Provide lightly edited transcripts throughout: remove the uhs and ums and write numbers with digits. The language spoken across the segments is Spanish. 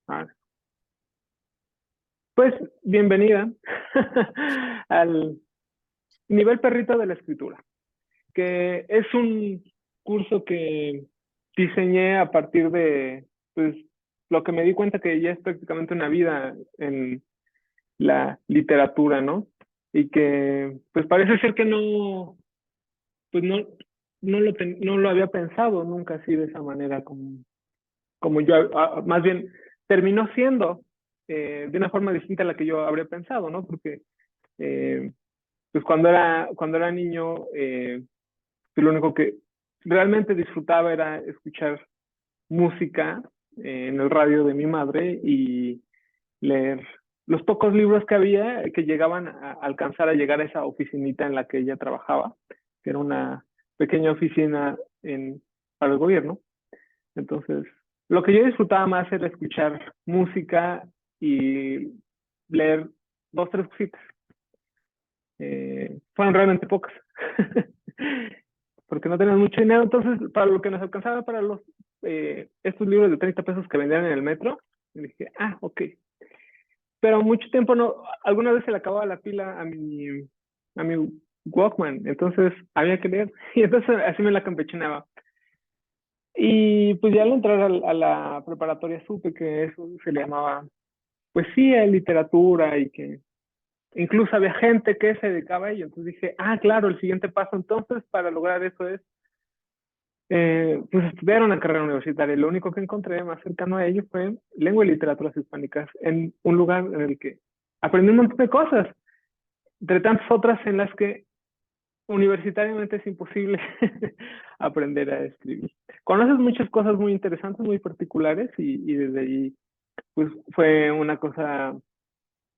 Ah, pues bienvenida al nivel perrito de la escritura, que es un curso que diseñé a partir de pues, lo que me di cuenta que ya es prácticamente una vida en la literatura, ¿no? Y que pues parece ser que no, pues no lo había pensado nunca así de esa manera como yo, más bien terminó siendo de una forma distinta a la que yo habría pensado, ¿no? Porque eh, pues cuando era niño, pues lo único que realmente disfrutaba era escuchar música en el radio de mi madre y leer los pocos libros que había que llegaban a alcanzar a llegar a esa oficinita en la que ella trabajaba, que era una pequeña oficina para el gobierno. Entonces, lo que yo disfrutaba más era escuchar música y leer dos, tres cositas. Fueron realmente pocas, porque no teníamos mucho dinero. Entonces, para lo que nos alcanzaba para estos libros de 30 pesos que vendían en el metro, y dije, ok. Pero mucho tiempo no, alguna vez se le acababa la pila a mi Walkman, entonces había que leer, y entonces así me la campechinaba. Y pues ya al entrar a la preparatoria supe que eso se le llamaba poesía y literatura y que incluso había gente que se dedicaba a ello. Entonces dije, claro, el siguiente paso entonces para lograr eso es pues estudiar una carrera universitaria. Lo único que encontré más cercano a ello fue lengua y literaturas hispánicas en un lugar en el que aprendí un montón de cosas, entre tantas otras en las que universitariamente es imposible aprender a escribir. Conoces muchas cosas muy interesantes, muy particulares y desde ahí pues fue una cosa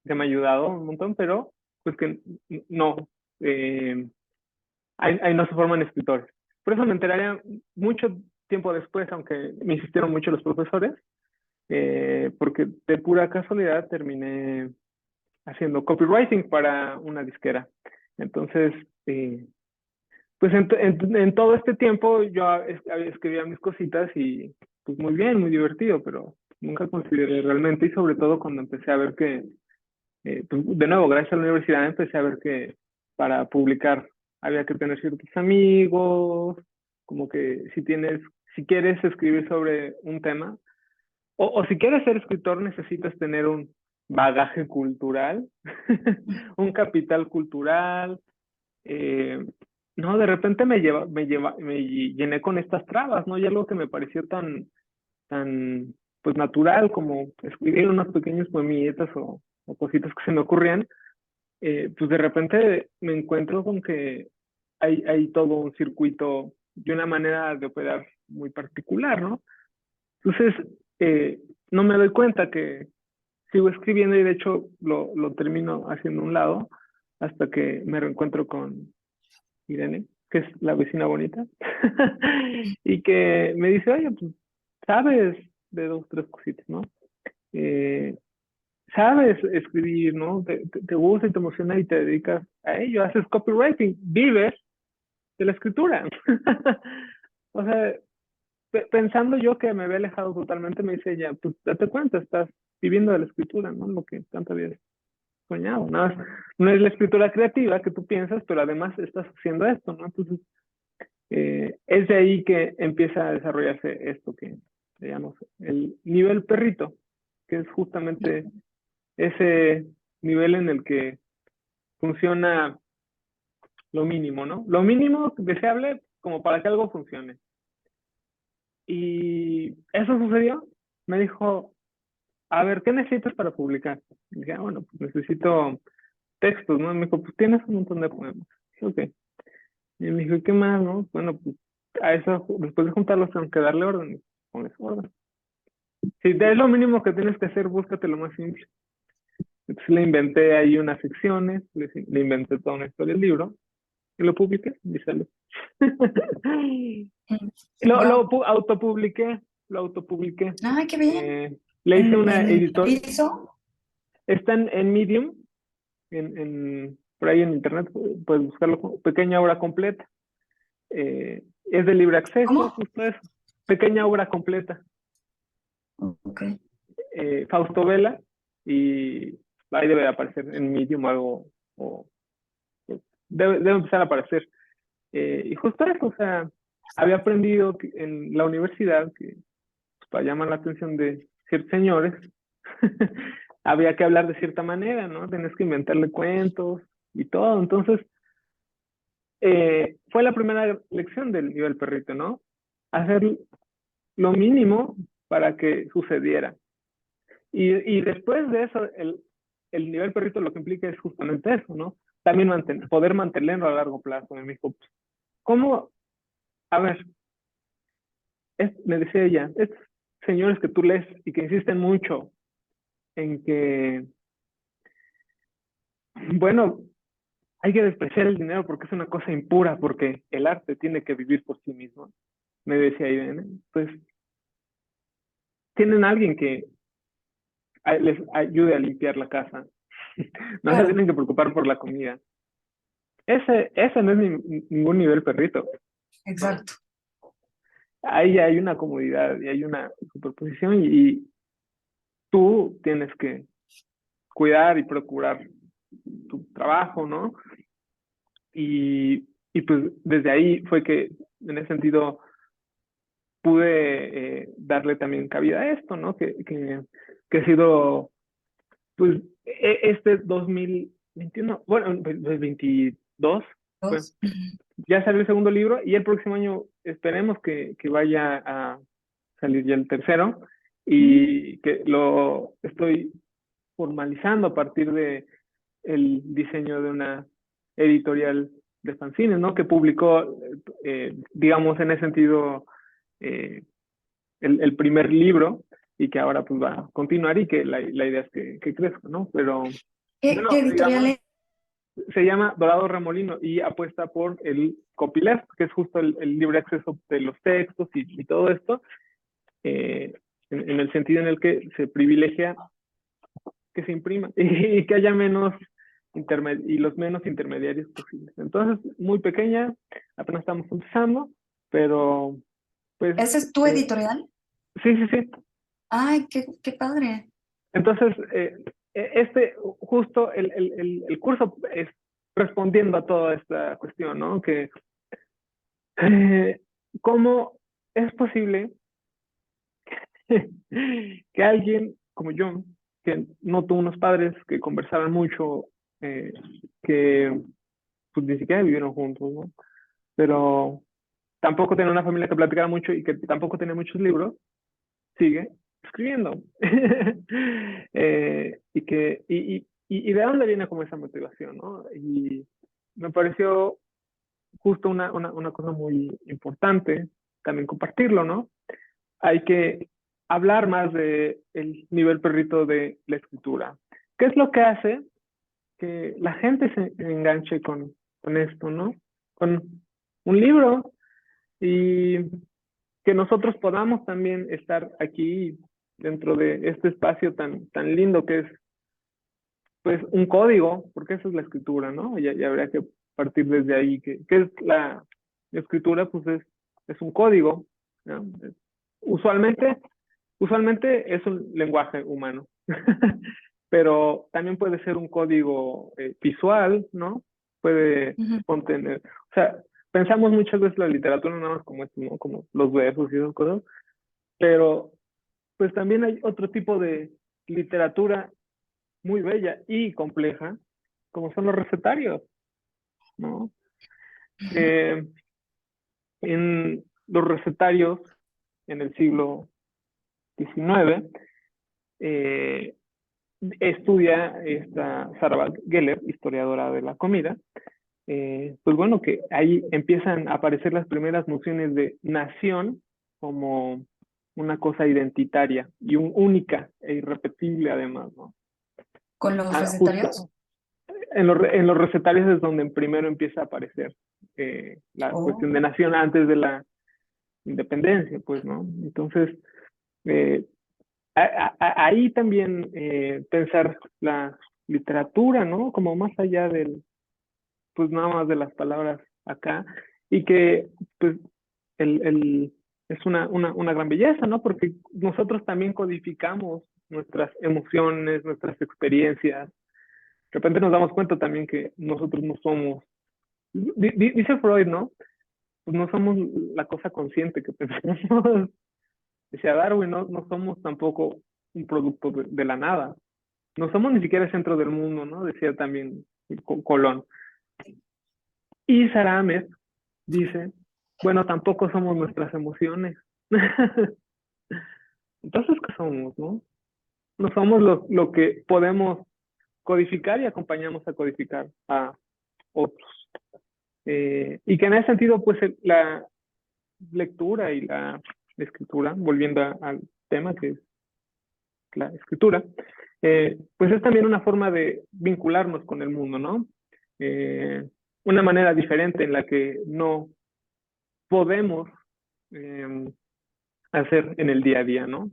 que me ha ayudado un montón, pero pues que no, eh, ahí no se forman escritores. Por eso me enteraría mucho tiempo después, aunque me insistieron mucho los profesores, porque de pura casualidad terminé haciendo copywriting para una disquera. Entonces, pues en todo este tiempo yo escribía mis cositas y pues muy bien, muy divertido, pero nunca consideré realmente y sobre todo cuando empecé a ver que, pues, de nuevo, gracias a la universidad empecé a ver que para publicar había que tener ciertos amigos, como que si quieres escribir sobre un tema, o si quieres ser escritor necesitas tener un bagaje cultural, un capital cultural, eh, no, de repente me llené con estas trabas, ¿no? Y algo que me pareció pues natural como escribir unos pequeños poemilletas o cositas que se me ocurrían, pues de repente me encuentro con que hay todo un circuito y una manera de operar muy particular, ¿no? Entonces, no me doy cuenta que sigo escribiendo y de hecho lo termino haciendo a un lado hasta que me reencuentro con Irene, que es la vecina bonita, y que me dice, oye, pues, sabes de dos, tres cositas, ¿no? Eh, sabes escribir, ¿no? Te gusta y te emociona y te dedicas a ello, haces copywriting, vives de la escritura. O sea, pensando yo que me había alejado totalmente, me dice ella, pues date cuenta, estás viviendo de la escritura, ¿no? Lo que tanto habías soñado, no es la escritura creativa que tú piensas, pero además estás haciendo esto, ¿no? Entonces, es de ahí que empieza a desarrollarse esto que digamos el nivel perrito, que es justamente ese nivel en el que funciona lo mínimo, ¿no? Lo mínimo deseable como para que algo funcione. Y eso sucedió. Me dijo, a ver, ¿qué necesitas para publicar? Y dije, bueno, pues necesito textos, ¿no? Y me dijo, pues tienes un montón de poemas. Dije, ok. Y me dijo, ¿y qué más, no? Bueno, pues a eso, después de juntarlos, tengo que darle orden. Pones orden. Si es lo mínimo que tienes que hacer, búscate lo más simple. Entonces le inventé ahí unas secciones, le inventé toda una historia del libro y lo publiqué y salió. Wow. Autopubliqué, lo autopubliqué. Ay, qué bien. Le hice una ¿En editor, piso? está en Medium, por ahí en internet, puedes buscarlo como pequeña obra completa. Es de libre acceso, ¿Cómo? justo eso, pequeña obra completa. Ok. Fausto Vela, y ahí debe de aparecer en Medium o algo, o debe empezar a aparecer. Y justo eso, o sea, había aprendido en la universidad que pues, para llamar la atención de ciertos señores, había que hablar de cierta manera, ¿no? Tenías que inventarle cuentos y todo. Entonces, fue la primera lección del nivel perrito, ¿no? Hacer lo mínimo para que sucediera. Y después de eso, el nivel perrito lo que implica es justamente eso, ¿no? También poder mantenerlo a largo plazo. Me dijo, pues, ¿cómo? A ver, me decía ella, estos señores que tú lees y que insisten mucho en que, bueno, hay que despreciar el dinero porque es una cosa impura, porque el arte tiene que vivir por sí mismo. Me decía Irene, pues tienen a alguien que les ayude a limpiar la casa. No se Claro, tienen que preocupar por la comida. Ese no es ningún nivel perrito, ¿no? exacto. Ahí hay una comodidad y hay una superposición y tú tienes que cuidar y procurar tu trabajo, ¿no? Y pues desde ahí fue que en ese sentido pude darle también cabida a esto, ¿no? Que ha sido, pues, este 2021, bueno, el 22, pues, Dos. Ujú. ya salió el segundo libro y el próximo año esperemos que vaya a salir ya el tercero Mm. y que lo estoy formalizando a partir de el diseño de una editorial de fanzines, ¿no? Que publicó, digamos, en ese sentido, eh, el primer libro y que ahora pues va a continuar y que la idea es que crezca, ¿no? Pero, ¿Qué bueno, editorial digamos, es? se llama Dorado Remolino y apuesta por el copyleft, que es justo el libre acceso de los textos y todo esto, eh, en el sentido en el que se privilegia que se imprima y que haya menos y los menos intermediarios posibles. Entonces, muy pequeña, apenas estamos empezando, pero pues ¿Ese es tu editorial? sí, sí, sí. Ay, qué padre. Entonces, justo el curso es respondiendo a toda esta cuestión, ¿no? Que eh, cómo es posible que alguien como yo, que no tuvo unos padres que conversaran mucho, eh, que pues ni siquiera vivieron juntos, ¿no? Pero tampoco tenía una familia que platicara mucho y que tampoco tenía muchos libros, sigue escribiendo. Y de dónde viene como esa motivación, ¿no? Y me pareció justo una cosa muy importante también compartirlo, ¿no? Hay que hablar más de el nivel perrito de la escritura. ¿Qué es lo que hace que la gente se enganche con esto, ¿no? Con un libro y que nosotros podamos también estar aquí dentro de este espacio tan lindo que es, pues, un código, porque eso es la escritura, ¿no? Y habría que partir desde ahí, que es la escritura, pues es un código, ¿no? Usualmente, usualmente es un lenguaje humano, pero también puede ser un código visual, ¿no? Puede Ujú. contener, o sea, pensamos muchas veces la literatura nada más como esto, ¿no? Como los versos y esas cosas, pero pues también hay otro tipo de literatura muy bella y compleja, como son los recetarios, ¿no? Eh, en los recetarios, en el siglo XIX, eh, estudia esta Sarah Geller, historiadora de la comida, pues bueno, que ahí empiezan a aparecer las primeras nociones de nación como una cosa identitaria y única e irrepetible además, ¿no? ¿Con los Justo recetarios? en los recetarios es donde primero empieza a aparecer la Oh. cuestión de nación antes de la independencia, pues, ¿no? Entonces, eh, ahí también pensar la literatura, ¿no? Como más allá del, pues nada más de las palabras acá, y que pues el, el, es una gran belleza, ¿no? Porque nosotros también codificamos nuestras emociones, nuestras experiencias. De repente nos damos cuenta también que nosotros no somos, dice Freud, ¿no? Pues no somos la cosa consciente que pensamos. Decía Darwin, no somos tampoco un producto de la nada. No somos ni siquiera el centro del mundo, ¿no? Decía también Colón. Y Sarames dice, bueno, tampoco somos nuestras emociones. Entonces, ¿qué somos, no? No somos lo que podemos codificar y acompañamos a codificar a otros. Y que en ese sentido, pues la lectura y la escritura, volviendo al tema que es la escritura, pues es también una forma de vincularnos con el mundo, ¿no? Una manera diferente en la que no podemos hacer en el día a día, ¿no?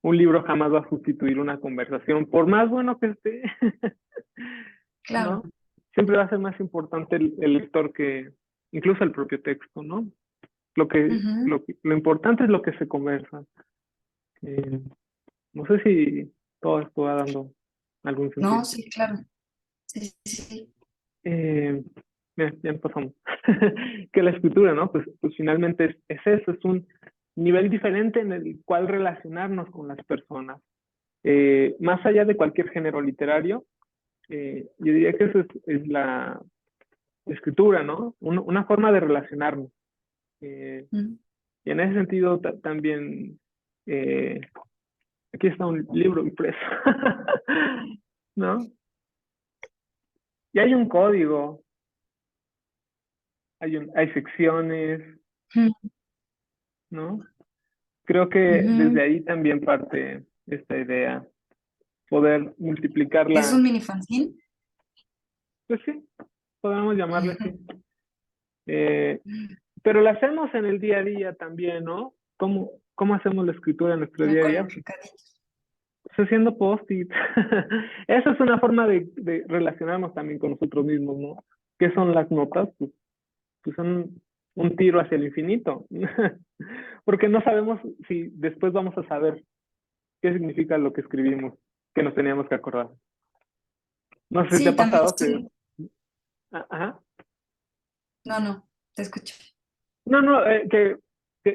Un libro jamás va a sustituir una conversación, por más bueno que esté, Claro. ¿no? Siempre va a ser más importante el lector que incluso el propio texto, ¿no? Ujú. Lo importante es lo que se conversa. Eh, no sé si todo esto va dando algún No, sentido. sí, claro. Sí, sí, sí. Eh, ya empezamos. Que la escritura, ¿no? Pues finalmente es eso, es un nivel diferente en el cual relacionarnos con las personas. Más allá de cualquier género literario, yo diría que eso es la escritura, ¿no? Una forma de relacionarnos. Eh, Mm. y en ese sentido también, eh, aquí está un libro impreso, ¿no? Y hay un código, hay secciones, Mm. ¿no? Creo que desde Ujú. ahí también parte esta idea, poder ¿Es un multiplicarla, mini fanzine? pues sí, podemos llamarle así. Eh, pero la hacemos en el día a día también, ¿no? ¿Cómo hacemos la escritura en nuestro Ya día a con día? los recaditos. Pues haciendo post-it. Esa es una forma de relacionarnos también con nosotros mismos, ¿no? ¿Qué son las notas? Pues son un tiro hacia el infinito. Porque no sabemos si después vamos a saber qué significa lo que escribimos, que nos teníamos que acordar. No sé si te Sí, ha también pasado que... son... Ajá. No, no, te escucho. No, no, que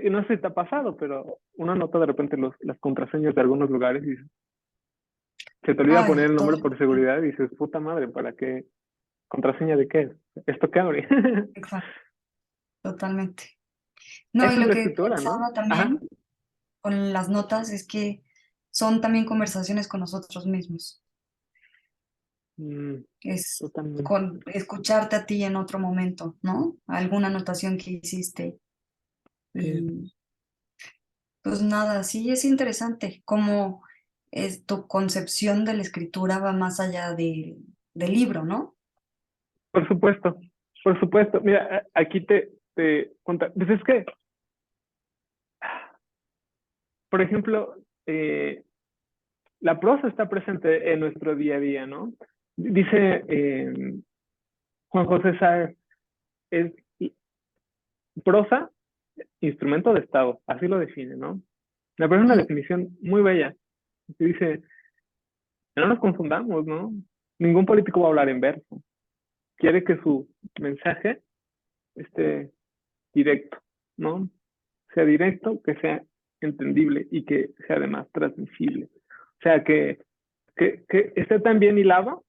no sé si te ha pasado, pero uno nota de repente las contraseñas de algunos lugares y se te olvida poner Ay, el todo. nombre por seguridad y dices, puta madre, ¿para qué? ¿Contraseña de qué es? ¿Esto qué abre? Exacto, totalmente. No, y Esa es lo la que escritura, ¿no? pensaba Ajá. también con las notas es que son también conversaciones con nosotros mismos. Mm, Es totalmente. con escucharte a ti en otro momento, ¿no? Alguna anotación que hiciste. Sí. Y pues nada, sí es interesante cómo es tu concepción de la escritura va más allá del libro, ¿no? Por supuesto, por supuesto. Mira, aquí te cuenta. Pues es que, por ejemplo, la prosa está presente en nuestro día a día, ¿no? Dice Juan José Sáenz, es prosa, instrumento de Estado, así lo define, ¿no? Me parece una Ujú. definición muy bella. Que dice, no nos confundamos, ¿no? Ningún político va a hablar en verso. Quiere que su mensaje esté directo, ¿no? Sea directo, que sea entendible y que sea además transmisible. O sea, que esté tan bien hilado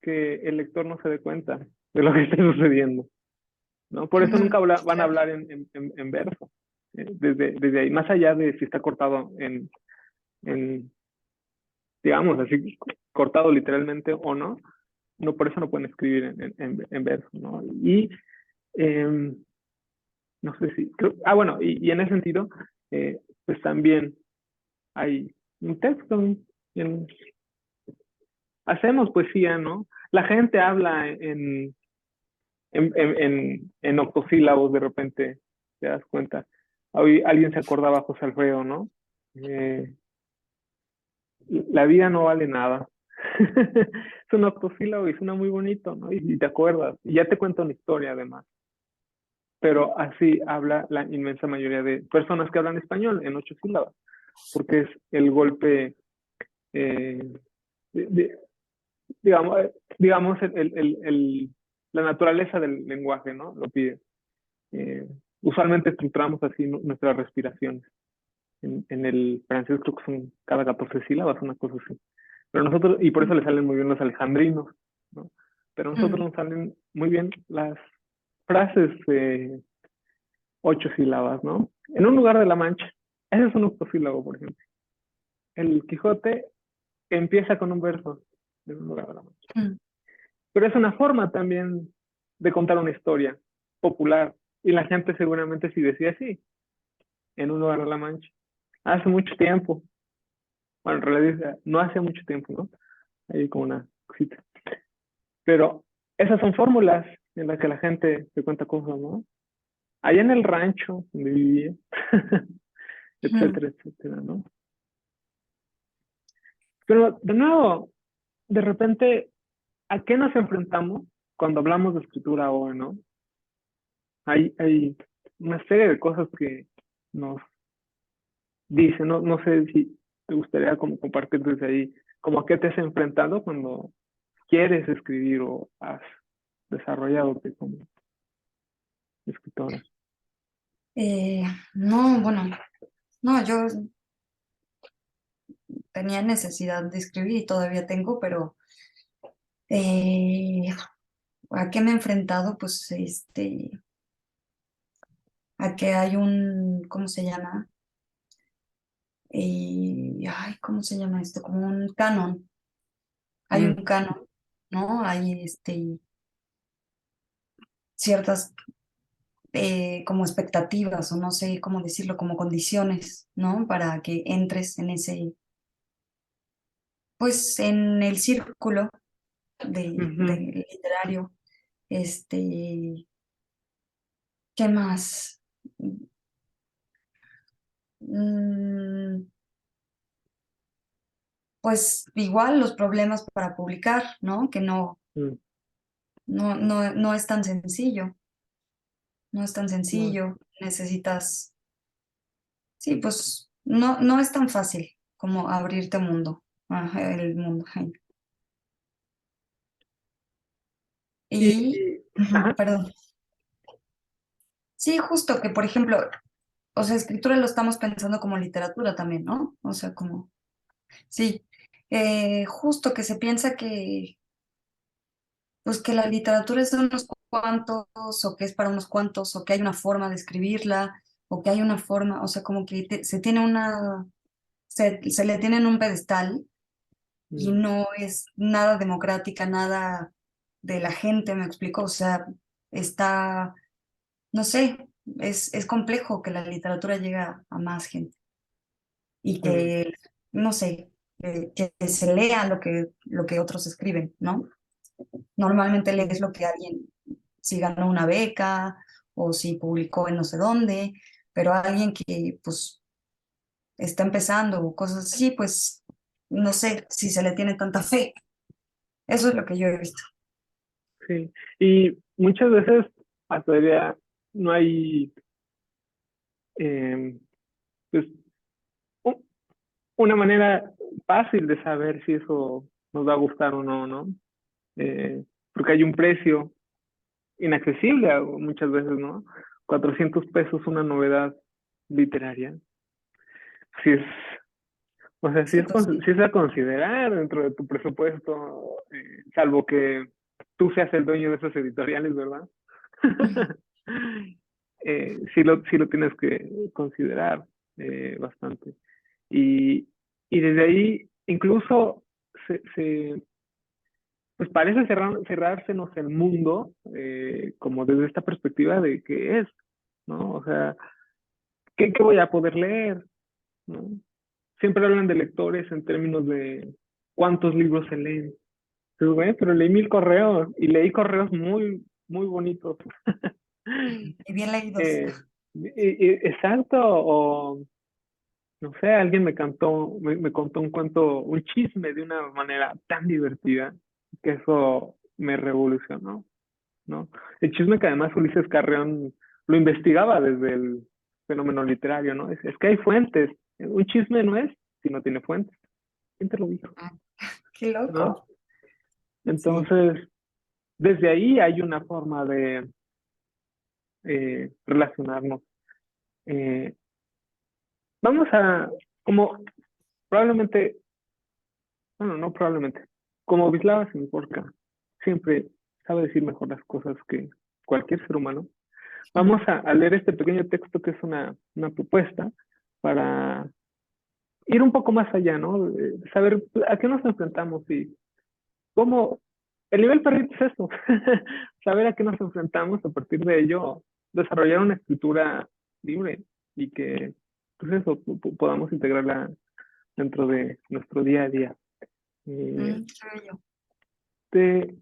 que el lector no se dé cuenta de lo que está sucediendo, ¿no? Por eso nunca Ujú. van a Claro. hablar en verso, desde ahí, más allá de si está cortado en digamos, así, cortado literalmente o no, no por eso no pueden escribir en verso, ¿no? Y eh, no sé si, bueno, y en ese sentido, pues también hay un texto, en, hacemos poesía, ¿no? La gente habla en octosílabos de repente, te das cuenta. Hoy alguien se acordaba José Alfredo, ¿no? Eh, la vida no vale nada. Es un octosílabo y suena muy bonito, ¿no? Y te acuerdas. Y ya te cuenta una historia además. Pero así habla la inmensa mayoría de personas que hablan español en 8 sílabas, porque es el golpe. eh, di- di- digamos, digamos la naturaleza del lenguaje, ¿no? Lo pide. Eh, Usualmente estructuramos así nuestras respiraciones. En el francés creo que son cada 14 sílabas, una cosa así. Pero nosotros, y por eso le salen muy bien los alejandrinos, ¿no? Pero a nosotros Mm, nos salen muy bien las frases de 8 sílabas, ¿no? En un lugar de la Mancha. Ese es un octosílabo, por ejemplo. El Quijote empieza con un verso en un lugar de la Mancha. mm. Pero es una forma también de contar una historia popular. Y la gente seguramente sí decía así, en un lugar de la Mancha. Hace mucho tiempo. Bueno, en realidad no hace mucho tiempo, ¿no? Ahí como una cosita. Pero esas son fórmulas en las que la gente se cuenta cosas, ¿no? Allá en el rancho donde vivía, Mm. etcétera, etcétera, ¿no? Pero de nuevo, de repente, ¿a qué nos enfrentamos cuando hablamos de escritura hoy, no? Hay una serie de cosas que nos dicen, no, no sé si te gustaría como compartir desde ahí, como a qué te has enfrentado cuando quieres escribir o has desarrollado como escritora. Eh, no, bueno, no, yo tenía necesidad de escribir y todavía tengo, pero eh, ¿a qué me he enfrentado? Pues a que hay un, ¿cómo se llama? Ay, ¿cómo se llama esto? Como un canon. Hay Mm, un canon, ¿no? Hay ciertas como expectativas o no sé cómo decirlo, como condiciones, ¿no? Para que entres en ese, pues en el círculo de ujú, literario. Este, ¿Qué más? Mm, pues igual los problemas para publicar, ¿no? Que mm, no es tan sencillo, no es tan no, sencillo. Necesitas, sí, pues no es tan fácil como abrirte mundo, ajá, el mundo. Ay. Y, ujú, ajá, perdón. Sí, justo que, por ejemplo, o sea, escritura lo estamos pensando como literatura también, ¿no? O sea, como, sí, justo que se piensa que, pues que la literatura es de unos cuantos, o que es para unos cuantos, o que hay una forma de escribirla, o que hay una forma, o sea, como que se tiene se le tiene en un pedestal y mm, no es nada democrática, nada de la gente, me explico, o sea, está, no sé, es complejo que la literatura llegue a más gente y mm, que, no sé, que se lea lo que otros escriben, ¿no? Normalmente mm, lees lo que alguien, si ganó una beca o si publicó en no sé dónde, pero alguien que pues está empezando o cosas así, pues no sé si se le tiene tanta fe. Eso es lo que yo he visto. sí. Y muchas veces todavía no hay pues, u- una manera fácil de saber si eso nos va a gustar o no, ¿no? Eh, Porque hay un precio inaccesible muchas veces, ¿no? 400 pesos una novedad literaria. Si es, o sea, Sí, pues sí. si es a considerar dentro de tu presupuesto, salvo que tú seas el dueño de esos editoriales, ¿verdad? Sí lo tienes que considerar bastante. Y, y desde ahí, incluso pues parece cerrársenos el mundo, como desde esta perspectiva de qué es, ¿no? O sea, qué voy a poder leer, ¿no? Siempre hablan de lectores en términos de cuántos libros se leen. Pues, güey, pero leí 1000 correos y leí correos muy, muy bonitos. Y bien leídos. Eh, exacto, o no sé, alguien me contó un cuento, un chisme de una manera tan divertida que eso me revolucionó, ¿no? El chisme que además Ulises Carreón lo investigaba desde el fenómeno literario, ¿no? Es que hay fuentes. Un chisme no es si no tiene fuentes. ¿Quién te lo dijo? Ah, qué ¿No? loco. Sí. Entonces, desde ahí hay una forma de relacionarnos. Eh, vamos a, como probablemente, bueno, no probablemente, como Wisława Szymborska siempre sabe decir mejor las cosas que cualquier ser humano, vamos a leer este pequeño texto que es una propuesta para ir un poco más allá, ¿no? Saber a qué nos enfrentamos y cómo el nivel perrito es eso, saber a qué nos enfrentamos, a partir de ello desarrollar una escritura libre y que, pues eso, podamos integrarla dentro de nuestro día a día. Eh, Qué bello. te-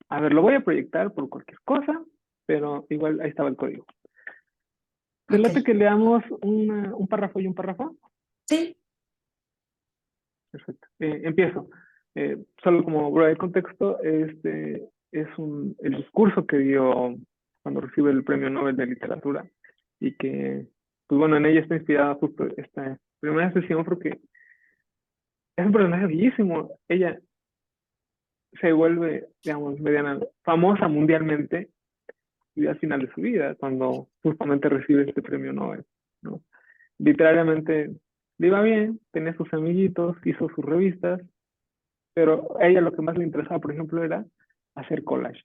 a ver, lo voy a proyectar por cualquier cosa, pero igual ahí estaba el código. ¿Te Ok. late que leamos un párrafo y un párrafo? Sí. Perfecto. Empiezo. Solo como breve contexto, este es el discurso que dio cuando recibe el Premio Nobel de Literatura y que, pues bueno, en ella está inspirada justo esta primera sesión porque es un personaje bellísimo. Ella se vuelve, digamos, mediana, famosa mundialmente y al final de su vida, cuando justamente recibe este Premio Nobel, ¿no? Literalmente le iba bien, tenía sus amiguitos, hizo sus revistas, pero a ella lo que más le interesaba, por ejemplo, era hacer collage.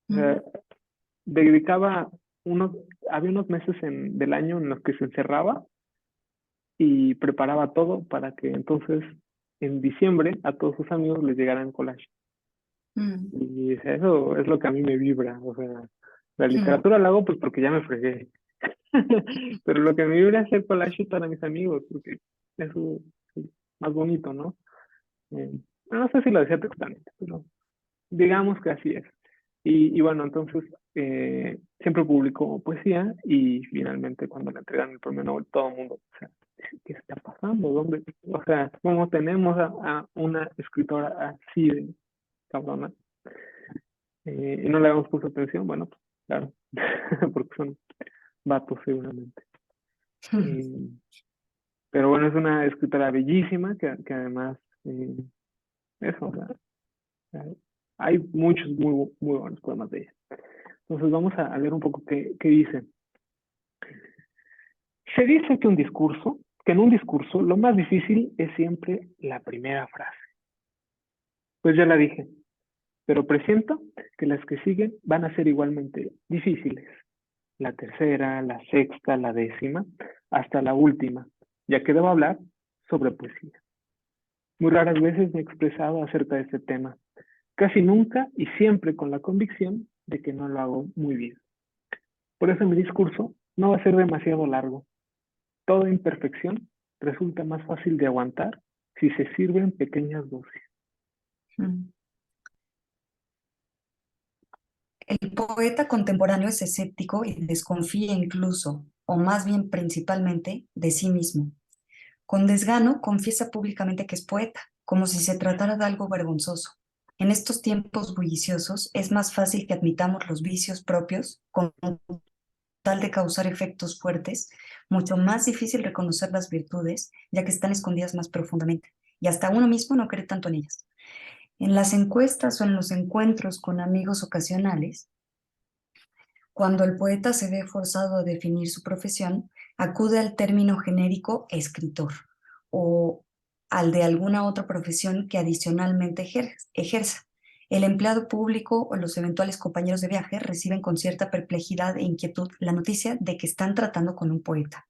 O Mm, sea, dedicaba unos, había unos meses del año en los que se encerraba y preparaba todo para que entonces en diciembre a todos sus amigos les llegaran collage. mm, Y eso es lo que a mí me vibra. O sea, la mm, literatura la hago pues porque ya me fregué. Pero lo que me vibra es hacer collage para mis amigos, porque eso es más bonito, ¿no? Eh, no sé si lo decía textualmente, pero digamos que así es. Y bueno, entonces siempre publicó poesía y finalmente cuando le entregan el premio Nobel, todo el mundo, o sea, ¿qué está pasando? ¿Dónde? O sea, ¿cómo tenemos a una escritora así de cabrona? Y no le habíamos puesto atención, bueno, pues claro, porque son vatos seguramente. mm. Eh, pero bueno, es una escritora bellísima que además, eso, o sea, hay muchos muy buenos poemas de ella. Entonces vamos a leer un poco qué dice. Se dice que en un discurso lo más difícil es siempre la primera frase. Pues ya la dije, pero presiento que las que siguen van a ser igualmente difíciles. La tercera, la sexta, la décima, hasta la última, ya que debo hablar sobre poesía. Muy raras veces me he expresado acerca de este tema, casi nunca y siempre con la convicción de que no lo hago muy bien. Por eso mi discurso no va a ser demasiado largo. Toda imperfección resulta más fácil de aguantar si se sirve en pequeñas dosis. Mm. El poeta contemporáneo es escéptico y desconfía incluso, o más bien principalmente, de sí mismo. Con desgano confiesa públicamente que es poeta, como si se tratara de algo vergonzoso. En estos tiempos bulliciosos es más fácil que admitamos los vicios propios con tal de causar efectos fuertes, mucho más difícil reconocer las virtudes, ya que están escondidas más profundamente, y hasta uno mismo no cree tanto en ellas. En las encuestas o en los encuentros con amigos ocasionales, cuando el poeta se ve forzado a definir su profesión, acude al término genérico escritor o al de alguna otra profesión que adicionalmente ejerza. El empleado público o los eventuales compañeros de viaje reciben con cierta perplejidad e inquietud la noticia de que están tratando con un poeta.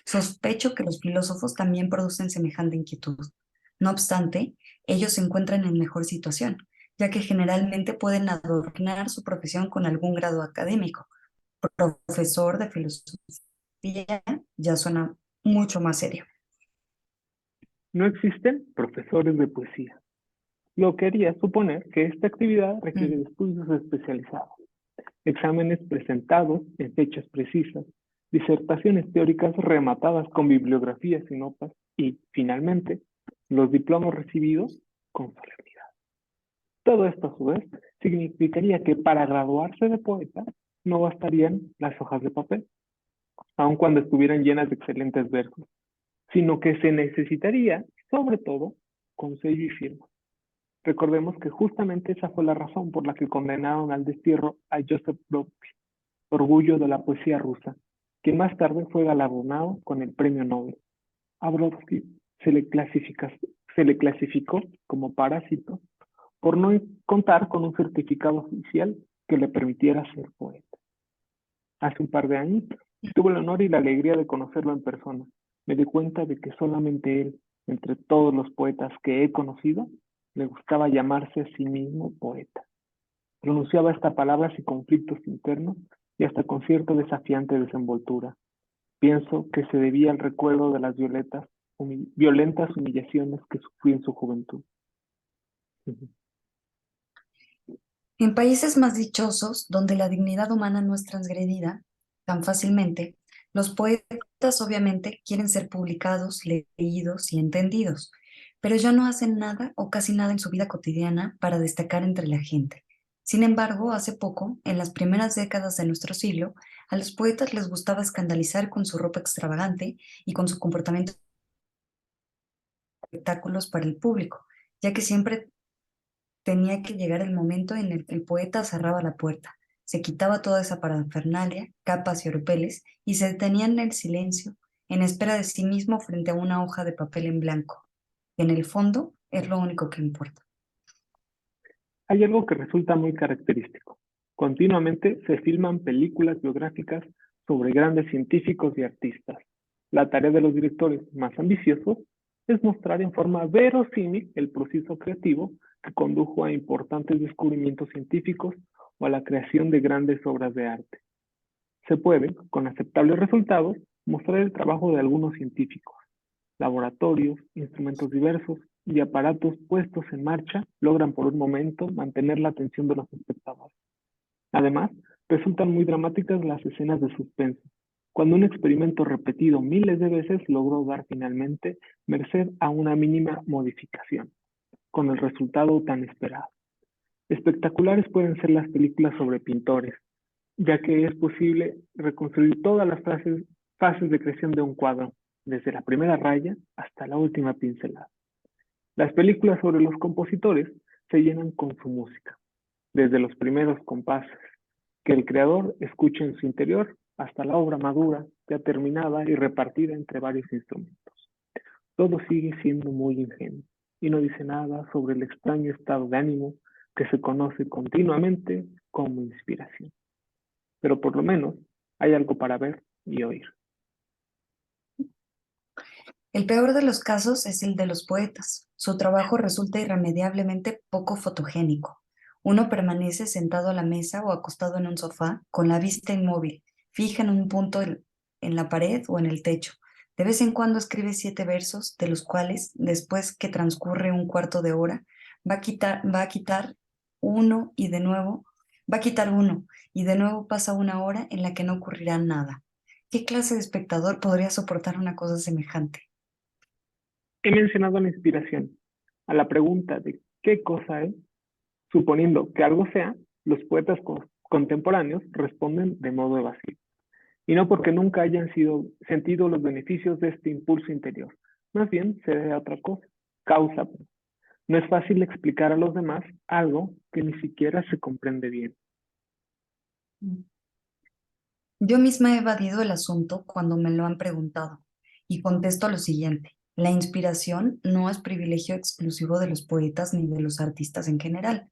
Sospecho que los filósofos también producen semejante inquietud. No obstante, ellos se encuentran en mejor situación, ya que generalmente pueden adornar su profesión con algún grado académico. Profesor de filosofía ya suena mucho más serio. No existen profesores de poesía, lo que haría suponer que esta actividad requiere de Mm, estudios especializados, exámenes presentados en fechas precisas, disertaciones teóricas rematadas con bibliografías y notas y, finalmente, los diplomas recibidos con solemnidad. Todo esto, a su vez, significaría que para graduarse de poeta no bastarían las hojas de papel, aun cuando estuvieran llenas de excelentes versos, sino que se necesitaría sobre todo con sello y firma. Recordemos que justamente esa fue la razón por la que condenaron al destierro a Joseph Brodsky, orgullo de la poesía rusa, quien más tarde fue galardonado con el premio Nobel. A Brodsky se le clasificó como parásito por no contar con un certificado oficial que le permitiera ser poeta. Hace un par de años tuve el honor y la alegría de conocerlo en persona. Me di cuenta de que solamente él, entre todos los poetas que he conocido, le gustaba llamarse a sí mismo poeta. Pronunciaba esta palabra sin conflictos internos y hasta con cierta desafiante desenvoltura. Pienso que se debía al recuerdo de las violentas humillaciones que sufrió en su juventud. En países más dichosos, donde la dignidad humana no es transgredida tan fácilmente, los poetas obviamente quieren ser publicados, leídos y entendidos, pero ya no hacen nada o casi nada en su vida cotidiana para destacar entre la gente. Sin embargo, hace poco, en las primeras décadas de nuestro siglo, a los poetas les gustaba escandalizar con su ropa extravagante y con su comportamiento espectáculos para el público, ya que siempre tenía que llegar el momento en el que el poeta cerraba la puerta, se quitaba toda esa parafernalia, capas y oropeles, y se detenía en el silencio, en espera de sí mismo frente a una hoja de papel en blanco, que en el fondo es lo único que importa. Hay algo que resulta muy característico. Continuamente se filman películas biográficas sobre grandes científicos y artistas. La tarea de los directores más ambiciosos es mostrar en forma verosímil el proceso creativo que condujo a importantes descubrimientos científicos o a la creación de grandes obras de arte. Se puede, con aceptables resultados, mostrar el trabajo de algunos científicos. Laboratorios, instrumentos diversos y aparatos puestos en marcha logran por un momento mantener la atención de los espectadores. Además, resultan muy dramáticas las escenas de suspenso, cuando un experimento repetido miles de veces logró dar finalmente merced a una mínima modificación, con el resultado tan esperado. Espectaculares pueden ser las películas sobre pintores, ya que es posible reconstruir todas las fases de creación de un cuadro, desde la primera raya hasta la última pincelada. Las películas sobre los compositores se llenan con su música, desde los primeros compases que el creador escucha en su interior hasta la obra madura, ya terminada y repartida entre varios instrumentos. Todo sigue siendo muy ingenuo y no dice nada sobre el extraño estado de ánimo que se conoce continuamente como inspiración. Pero por lo menos hay algo para ver y oír. El peor de los casos es el de los poetas. Su trabajo resulta irremediablemente poco fotogénico. Uno permanece sentado a la mesa o acostado en un sofá, con la vista inmóvil, fija en un punto en la pared o en el techo. De vez en cuando escribe 7 versos, de los cuales, después que transcurre un cuarto de hora, va a quitar uno y de nuevo, va a quitar uno, y de nuevo pasa una hora en la que no ocurrirá nada. ¿Qué clase de espectador podría soportar una cosa semejante? He mencionado la inspiración. A la pregunta de qué cosa es, suponiendo que algo sea, los poetas contemporáneos responden de modo evasivo. Y no porque nunca hayan sentido los beneficios de este impulso interior. Más bien se debe a otra cosa, causa. No es fácil explicar a los demás algo que ni siquiera se comprende bien. Yo misma he evadido el asunto cuando me lo han preguntado y contesto lo siguiente. La inspiración no es privilegio exclusivo de los poetas ni de los artistas en general.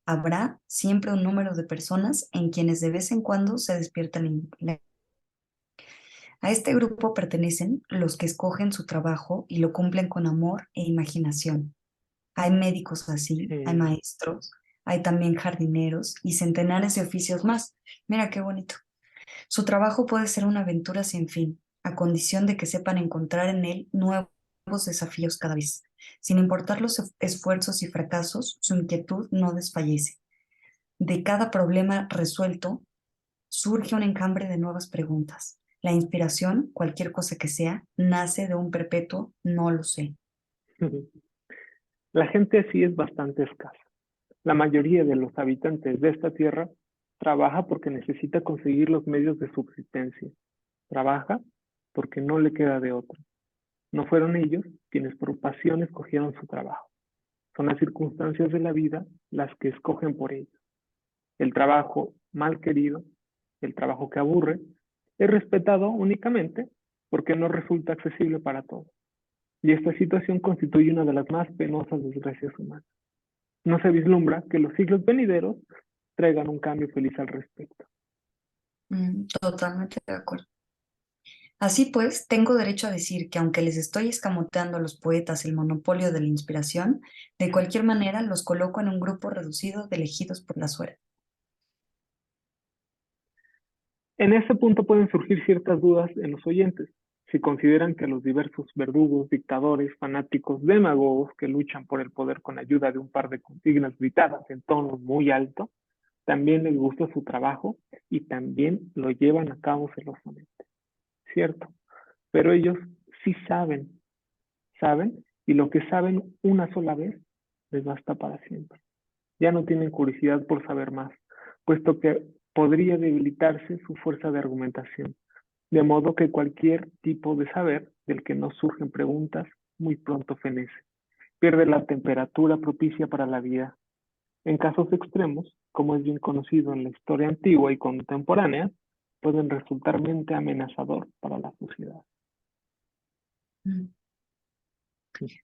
Habrá siempre un número de personas en quienes de vez en cuando se despierta a este grupo pertenecen los que escogen su trabajo y lo cumplen con amor e imaginación. Hay médicos así, hay Eh, maestros, hay también jardineros y centenares de oficios más. Mira qué bonito. Su trabajo puede ser una aventura sin fin, a condición de que sepan encontrar en él nuevos desafíos cada vez. Sin importar los esfuerzos y fracasos, su inquietud no desfallece. De cada problema resuelto surge un enjambre de nuevas preguntas. La inspiración, cualquier cosa que sea, nace de un perpetuo no lo sé. La gente así es bastante escasa. La mayoría de los habitantes de esta tierra trabaja porque necesita conseguir los medios de subsistencia. Trabaja porque no le queda de otra. No fueron ellos quienes por pasión escogieron su trabajo. Son las circunstancias de la vida las que escogen por ellos. El trabajo mal querido, el trabajo que aburre, es respetado únicamente porque no resulta accesible para todos. Y esta situación constituye una de las más penosas desgracias humanas. No se vislumbra que los siglos venideros traigan un cambio feliz al respecto. Totalmente de acuerdo. Así pues, tengo derecho a decir que aunque les estoy escamoteando a los poetas el monopolio de la inspiración, de cualquier manera los coloco en un grupo reducido de elegidos por la suerte. En ese punto pueden surgir ciertas dudas en los oyentes, si consideran que a los diversos verdugos, dictadores, fanáticos, demagogos que luchan por el poder con ayuda de un par de consignas gritadas en tono muy alto, también les gusta su trabajo y también lo llevan a cabo celosamente. Cierto, pero ellos sí saben, y lo que saben una sola vez les basta para siempre. Ya no tienen curiosidad por saber más, puesto que podría debilitarse su fuerza de argumentación, de modo que cualquier tipo de saber del que no surgen preguntas muy pronto fenece, pierde la temperatura propicia para la vida. En casos extremos, como es bien conocido en la historia antigua y contemporánea, pueden resultar mente amenazador para la sociedad. Mm.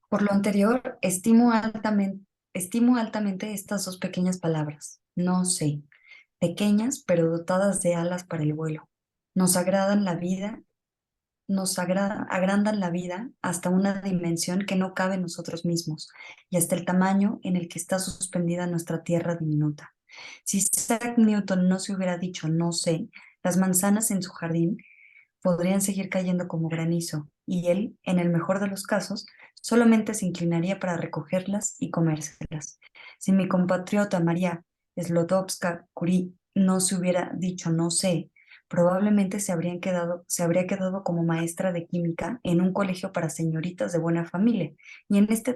Por lo anterior, estimo altamente estas dos pequeñas palabras. No sé, pequeñas pero dotadas de alas para el vuelo. Nos agradan la vida, agrandan la vida hasta una dimensión que no cabe en nosotros mismos y hasta el tamaño en el que está suspendida nuestra tierra diminuta. Si Isaac Newton no se hubiera dicho no sé, las manzanas en su jardín podrían seguir cayendo como granizo, y él, en el mejor de los casos, solamente se inclinaría para recogerlas y comérselas. Si mi compatriota María Slodowska-Curie no se hubiera dicho no sé, probablemente se habría quedado como maestra de química en un colegio para señoritas de buena familia, y en este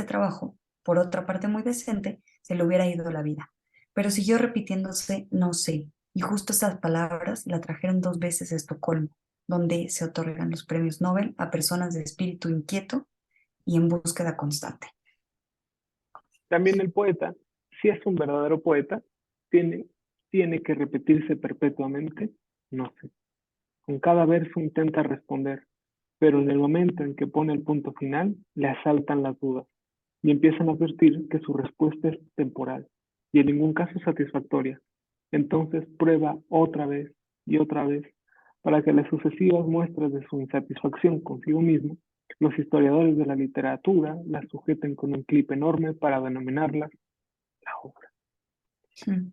trabajo, por otra parte muy decente, se le hubiera ido la vida. Pero siguió repitiéndose no sé, y justo estas palabras la trajeron 2 veces a Estocolmo, donde se otorgan los premios Nobel a personas de espíritu inquieto y en búsqueda constante. También el poeta, si es un verdadero poeta, tiene, tiene que repetirse perpetuamente, no sé. Con cada verso intenta responder, pero en el momento en que pone el punto final, le asaltan las dudas y empiezan a advertir que su respuesta es temporal y en ningún caso satisfactoria. Entonces prueba otra vez, para que las sucesivas muestras de su insatisfacción consigo mismo, los historiadores de la literatura las sujeten con un clip enorme para denominarlas la obra. Hmm.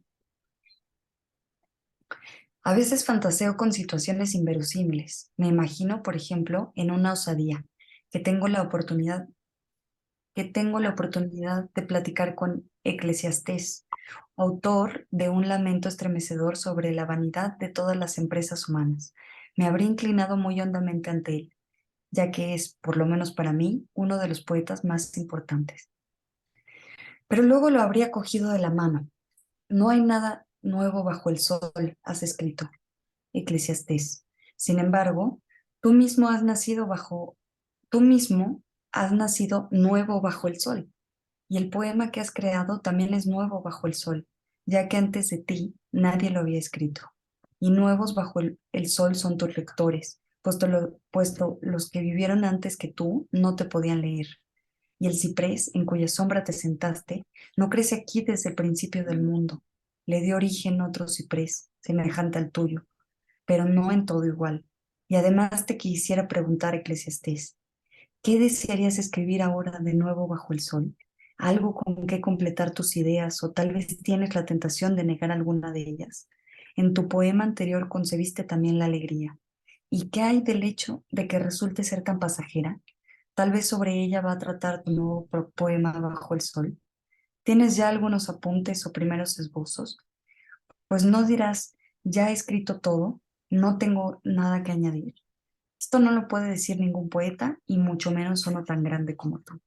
A veces fantaseo con situaciones inverosímiles. Me imagino, por ejemplo, en una osadía, que tengo la oportunidad, que tengo la oportunidad de platicar con Eclesiastés, autor de un lamento estremecedor sobre la vanidad de todas las empresas humanas. Me habría inclinado muy hondamente ante él, ya que es, por lo menos para mí, uno de los poetas más importantes. Pero luego lo habría cogido de la mano. No hay nada nuevo bajo el sol, has escrito, Eclesiastés. Sin embargo, tú mismo has nacido tú mismo has nacido nuevo bajo el sol. Y el poema que has creado también es nuevo bajo el sol, ya que antes de ti nadie lo había escrito. Y nuevos bajo el sol son tus lectores, puesto los que vivieron antes que tú no te podían leer. Y el ciprés en cuya sombra te sentaste no crece aquí desde el principio del mundo. Le dio origen otro ciprés, semejante al tuyo, pero no en todo igual. Y además te quisiera preguntar, Eclesiastés, ¿qué desearías escribir ahora de nuevo bajo el sol? ¿Algo con que completar tus ideas o tal vez tienes la tentación de negar alguna de ellas? En tu poema anterior concebiste también la alegría. ¿Y qué hay del hecho de que resulte ser tan pasajera? Tal vez sobre ella va a tratar tu nuevo poema bajo el sol. ¿Tienes ya algunos apuntes o primeros esbozos? Pues no dirás, ya he escrito todo, no tengo nada que añadir. Esto no lo puede decir ningún poeta y mucho menos uno tan grande como tú.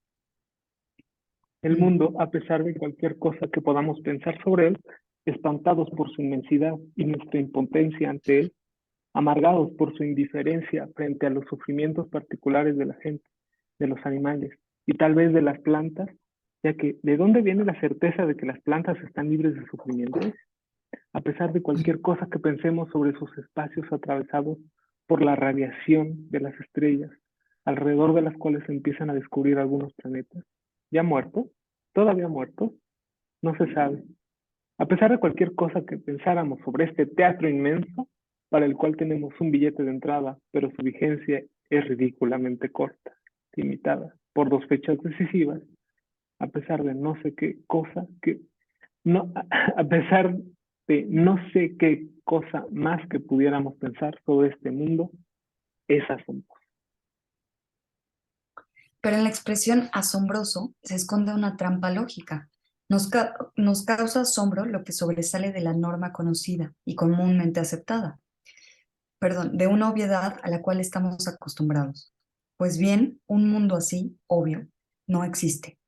El Mm. mundo, a pesar de cualquier cosa que podamos pensar sobre él, espantados por su inmensidad y nuestra impotencia ante él, amargados por su indiferencia frente a los sufrimientos particulares de la gente, de los animales y tal vez de las plantas, ya que ¿de dónde viene la certeza de que las plantas están libres de sufrimiento? A pesar de cualquier cosa que pensemos sobre sus espacios atravesados por la radiación de las estrellas, alrededor de las cuales se empiezan a descubrir algunos planetas, ya muertos, todavía muertos, no se sabe. A pesar de cualquier cosa que pensáramos sobre este teatro inmenso, para el cual tenemos un billete de entrada, pero su vigencia es ridículamente corta, limitada por dos fechas decisivas, a pesar de no sé qué cosa que no, a pesar de no sé qué cosa más que pudiéramos pensar sobre este mundo, es asombroso. Pero en la expresión asombroso se esconde una trampa lógica. Nos causa asombro lo que sobresale de la norma conocida y comúnmente aceptada, perdón, de una obviedad a la cual estamos acostumbrados. Pues bien, un mundo así, obvio, no existe.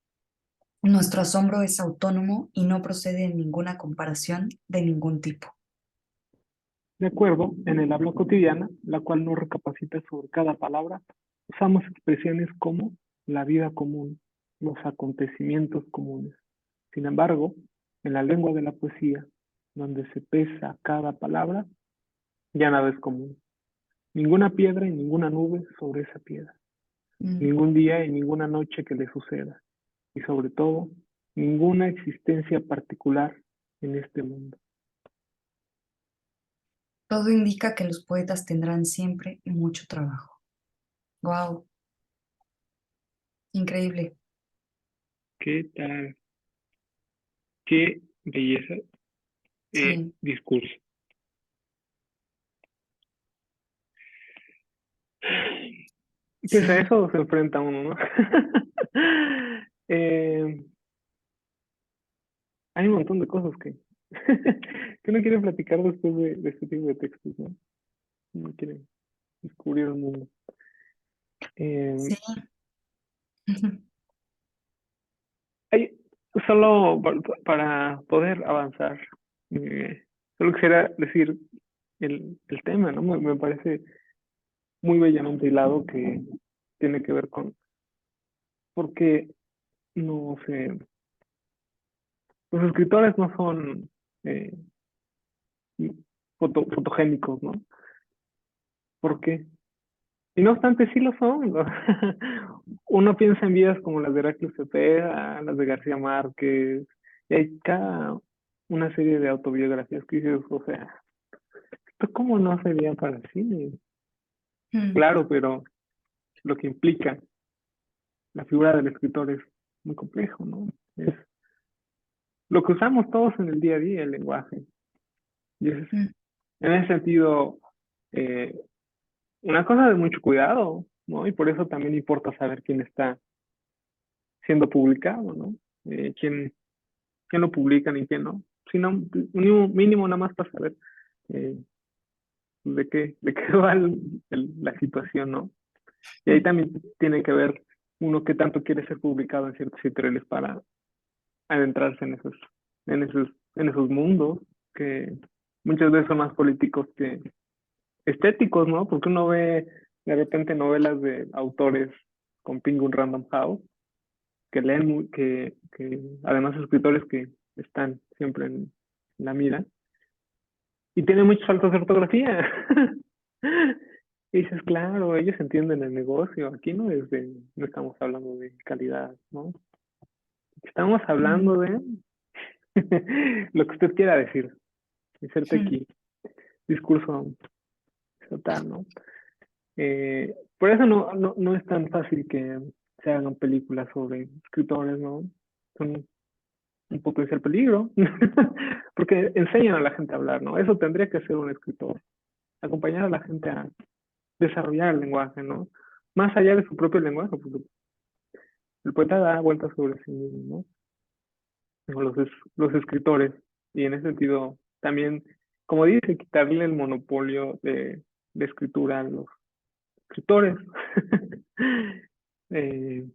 Nuestro asombro es autónomo y no procede de ninguna comparación de ningún tipo. De acuerdo, en el habla cotidiana, la cual no recapacita sobre cada palabra, usamos expresiones como la vida común, los acontecimientos comunes. Sin embargo, en la lengua de la poesía, donde se pesa cada palabra, ya nada es común. Ninguna piedra y ninguna nube sobre esa piedra. Mm. Ningún día y ninguna noche que le suceda. Y sobre todo, ninguna existencia particular en este mundo. Todo indica que los poetas tendrán siempre mucho trabajo. Wow, increíble. ¿Qué tal? Qué belleza Sí, discurso. Pues a sí. eso se enfrenta uno, ¿no? Eh, hay un montón de cosas que, que uno quiere platicar después de este tipo de textos, ¿no? Uno quiere descubrir el mundo. Sí. Eh, hay, solo para poder avanzar, solo quisiera decir el tema, ¿no? Me parece muy bellamente hilado que tiene que ver con, porque no sé, los escritores no son eh, fotogénicos, ¿no? ¿Por qué? Y no obstante, sí lo son, ¿no? Uno piensa en vidas como las de Heracles Cepeda, las de García Márquez, y hay cada una serie de autobiografías que dices, o sea, ¿esto cómo no sería para el cine? Mm. Claro, pero lo que implica la figura del escritor es muy complejo, ¿no? Es lo que usamos todos en el día a día, el lenguaje. Y es, Mm. en ese sentido, eh, una cosa de mucho cuidado, ¿no? Y por eso también importa saber quién está siendo publicado, ¿no? Quién lo publican y quién no. Sino mínimo, mínimo nada más para saber eh, de qué va la situación, ¿no? Y ahí también tiene que ver uno qué tanto quiere ser publicado en ciertos editoriales para adentrarse en esos mundos que muchas veces son más políticos que estéticos, ¿no? Porque uno ve de repente novelas de autores con Penguin Random House que leen, que además escritores que están siempre en la mira y tienen muchos faltas de ortografía. Y dices, claro, ellos entienden el negocio. Aquí no estamos hablando de calidad, ¿no? Estamos Mm. hablando de lo que usted quiera decir. Inserte Mm. aquí. Discurso total, ¿no? Por eso no es tan fácil que se hagan películas sobre escritores, ¿no? Son un potencial peligro, porque enseñan a la gente a hablar, ¿no? Eso tendría que ser un escritor, acompañar a la gente a desarrollar el lenguaje, ¿no? Más allá de su propio lenguaje, porque el poeta da vueltas sobre sí mismo, ¿no? Los escritores, y en ese sentido también, como dice, quitarle el monopolio de escritura a los escritores. eh,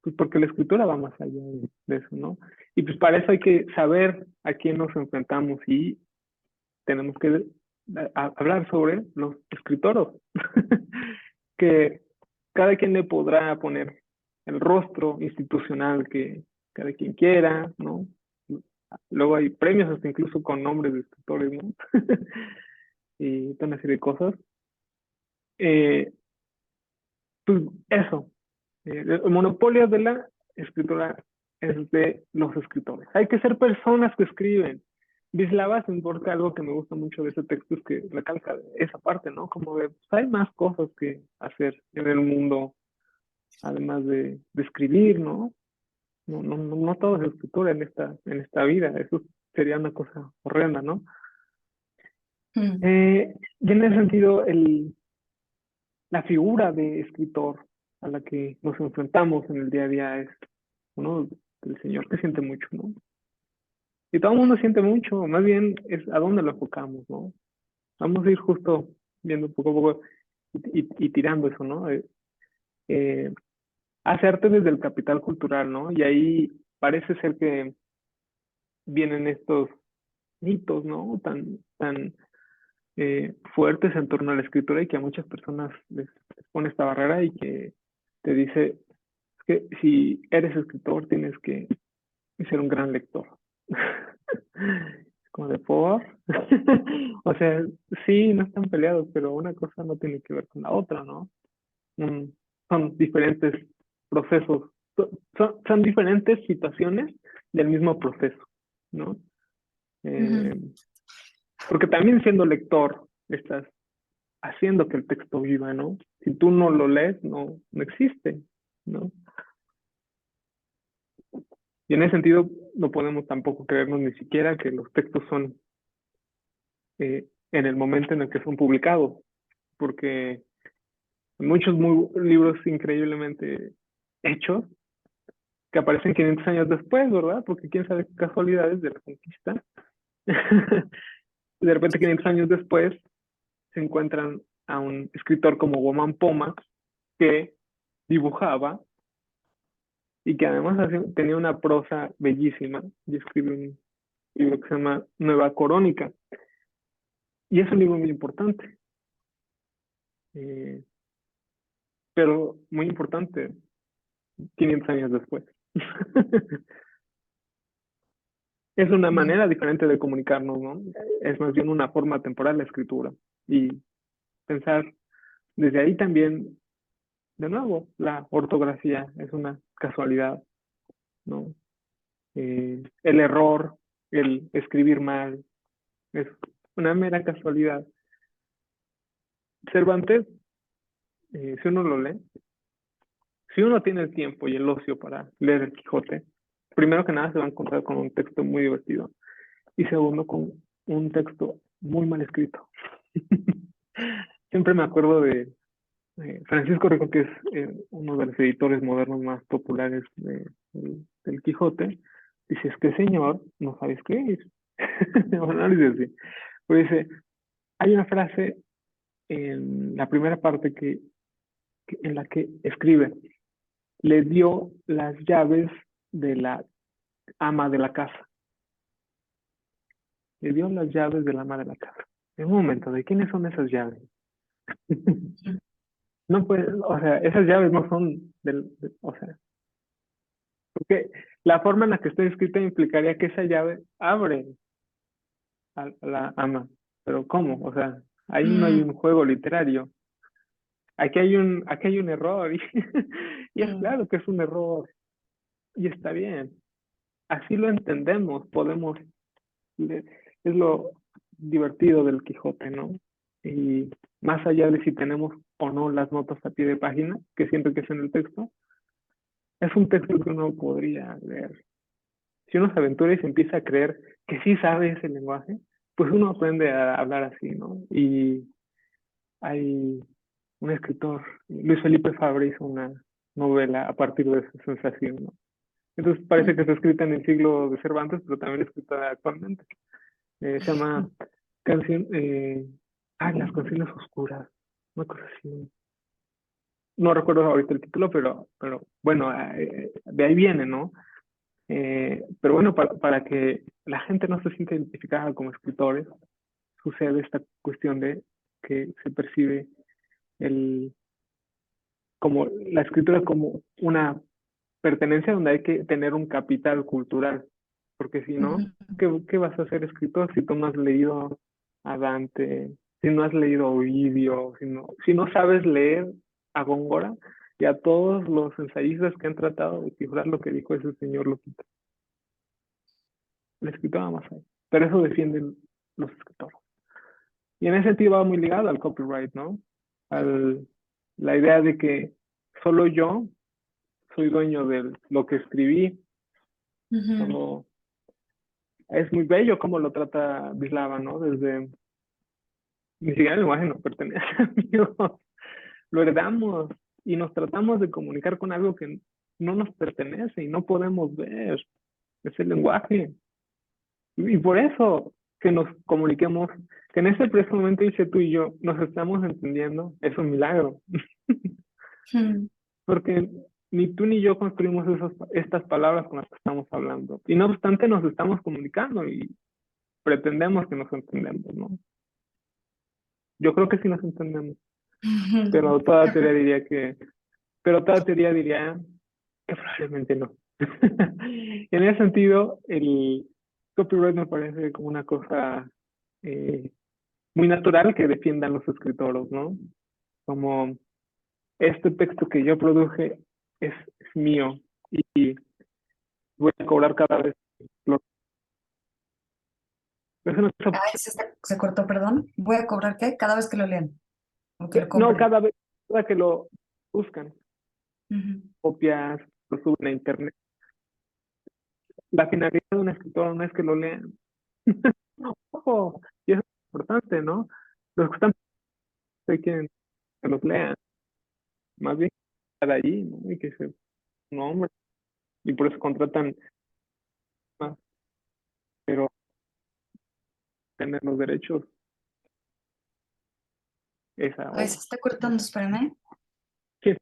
pues porque la escritura va más allá de eso, ¿no? Y pues para eso hay que saber a quién nos enfrentamos y tenemos que hablar sobre los escritores, que cada quien le podrá poner el rostro institucional que cada quien quiera, ¿no? Luego hay premios hasta incluso con nombres de escritores, ¿no? Y toda una serie de cosas. Eh, pues eso, el monopolio de la escritura es de los escritores. Hay que ser personas que escriben. Wisława, porque algo que me gusta mucho de ese texto es que recalca esa parte, ¿no? Como de, pues, hay más cosas que hacer en el mundo, además de escribir, ¿no? No todo es escritura en esta vida, eso sería una cosa horrenda, ¿no? Mm, Y en ese sentido, la figura de escritor a la que nos enfrentamos en el día a día es uno del señor que siente mucho, ¿no? Y todo el mundo siente mucho, más bien es a dónde lo enfocamos, ¿no? Vamos a ir justo viendo poco a poco y tirando eso, ¿no? Eh, hace arte desde el capital cultural, ¿no? Y ahí parece ser que vienen estos mitos, ¿no? Tan fuertes en torno a la escritura y que a muchas personas les pone esta barrera y que te dice que si eres escritor tienes que ser un gran lector. Como de por. O sea, sí, no están peleados, pero una cosa no tiene que ver con la otra, ¿no? Mm, son diferentes procesos, son diferentes situaciones del mismo proceso, ¿no? ujú, Eh, porque también siendo lector, estás haciendo que el texto viva, ¿no? Si tú no lo lees, no existe, ¿no? Y en ese sentido, no podemos tampoco creernos ni siquiera que los textos son en el momento en el que son publicados, porque muchos libros increíblemente hechos que aparecen 500 años después, ¿verdad? Porque quién sabe qué casualidades de la conquista. De repente, 500 años después, se encuentran a un escritor como Woman Poma que dibujaba y que además tenía una prosa bellísima y escribe un libro que se llama Nueva Corónica. Y es un libro muy importante, eh, pero muy importante 500 años después. Es una mm, manera diferente de comunicarnos, ¿no? Es más bien una forma temporal la escritura. Y pensar desde ahí también, de nuevo, la ortografía es una casualidad, ¿no? El error, el escribir mal, es una mera casualidad. Cervantes, si uno lo lee, si uno tiene el tiempo y el ocio para leer el Quijote, primero que nada se va a encontrar con un texto muy divertido y segundo con un texto muy mal escrito. Siempre me acuerdo de Francisco Rico, que es uno de los editores modernos más populares del Quijote. Dice, es que señor no sabe escribir. Bueno, no dice así. Pero dice, hay una frase en la primera parte en la que escribe, le dio las llaves de la ama de la casa. Le dio las llaves del ama de la casa. En un momento, ¿de quiénes son esas llaves? No puede, o sea, esas llaves no son o sea, porque la forma en la que está escrita implicaría que esa llave abre a la ama. Pero ¿cómo? O sea, ahí no hay mm, un juego literario. Aquí hay un error. Y es mm, claro que es un error. Y está bien. Así lo entendemos. Es lo divertido del Quijote, ¿no? Y más allá de si tenemos o no las notas a pie de página, que siento que es en el texto, es un texto que uno podría leer. Si uno se aventura y se empieza a creer que sí sabe ese lenguaje, pues uno aprende a hablar así, ¿no? Y hay un escritor, Luis Felipe Fabra, hizo una novela a partir de esa sensación, ¿no? Entonces parece que está escrita en el siglo de Cervantes, pero también escrita actualmente. Se llama canción, las canciones oscuras, una cosa así. No recuerdo ahorita el título, pero bueno, de ahí viene, ¿no? Pero bueno, para que la gente no se sienta identificada como escritores, sucede esta cuestión de que se percibe el, como la escritura como una pertenencia donde hay que tener un capital cultural, porque si no, Ujú. ¿qué vas a hacer escritor si tú no has leído a Dante, si no has leído a Ovidio, si no sabes leer a Góngora y a todos los ensayistas que han tratado de cifrar lo que dijo ese señor Lupita? El escritor va más ahí. Pero eso defienden los escritores. Y en ese sentido va muy ligado al copyright, ¿no? Al, la idea de que solo yo soy dueño de lo que escribí. Ujú. Solo, es muy bello cómo lo trata Bislava, ¿no? Desde, ni siquiera el lenguaje nos pertenece a Dios, lo heredamos y nos tratamos de comunicar con algo que no nos pertenece y no podemos ver, es el lenguaje. Y por eso que nos comuniquemos, que en ese preciso momento dice tú y yo, nos estamos entendiendo, es un milagro, Ujú. porque ni tú ni yo construimos estas palabras con las que estamos hablando. Y no obstante nos estamos comunicando y pretendemos que nos entendemos, ¿no? Yo creo que sí nos entendemos, pero toda teoría diría que, pero toda teoría diría que probablemente no. En ese sentido, el copyright me parece como una cosa muy natural que defiendan los escritores, ¿no? Como este texto que yo produje es mío y voy a cobrar cada vez. Lo, es una cosa, Ay, se cortó, perdón. Voy a cobrar qué cada vez que lo lean o que lo no, compren. cada vez cada que lo buscan, Ujú. copias, lo suben a internet. La finalidad de un escritor no es que lo lean. Ojo, y eso es importante, ¿no? Los que están quieren que los lean, más bien estar allí, ¿no? Y que se nombren, y por eso contratan más, pero tener los derechos, esa Ay, se obra. está cortando, espérame. Sí,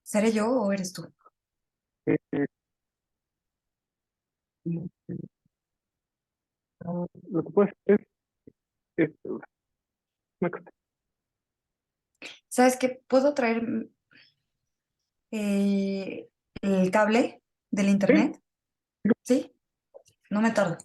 ¿Seré yo o eres tú? eh, lo que puedes hacer es ¿Sabes qué? ¿Puedo traer el cable del sí, internet? ¿Sí? No me tardo.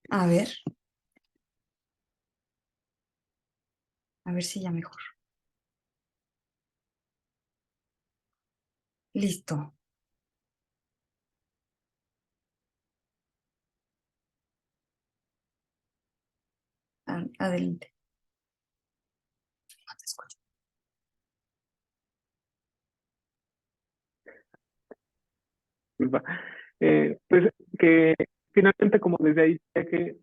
A ver si ya mejor. Listo. Adelante. No te escucho. Disculpa. Pues que finalmente como desde ahí sé que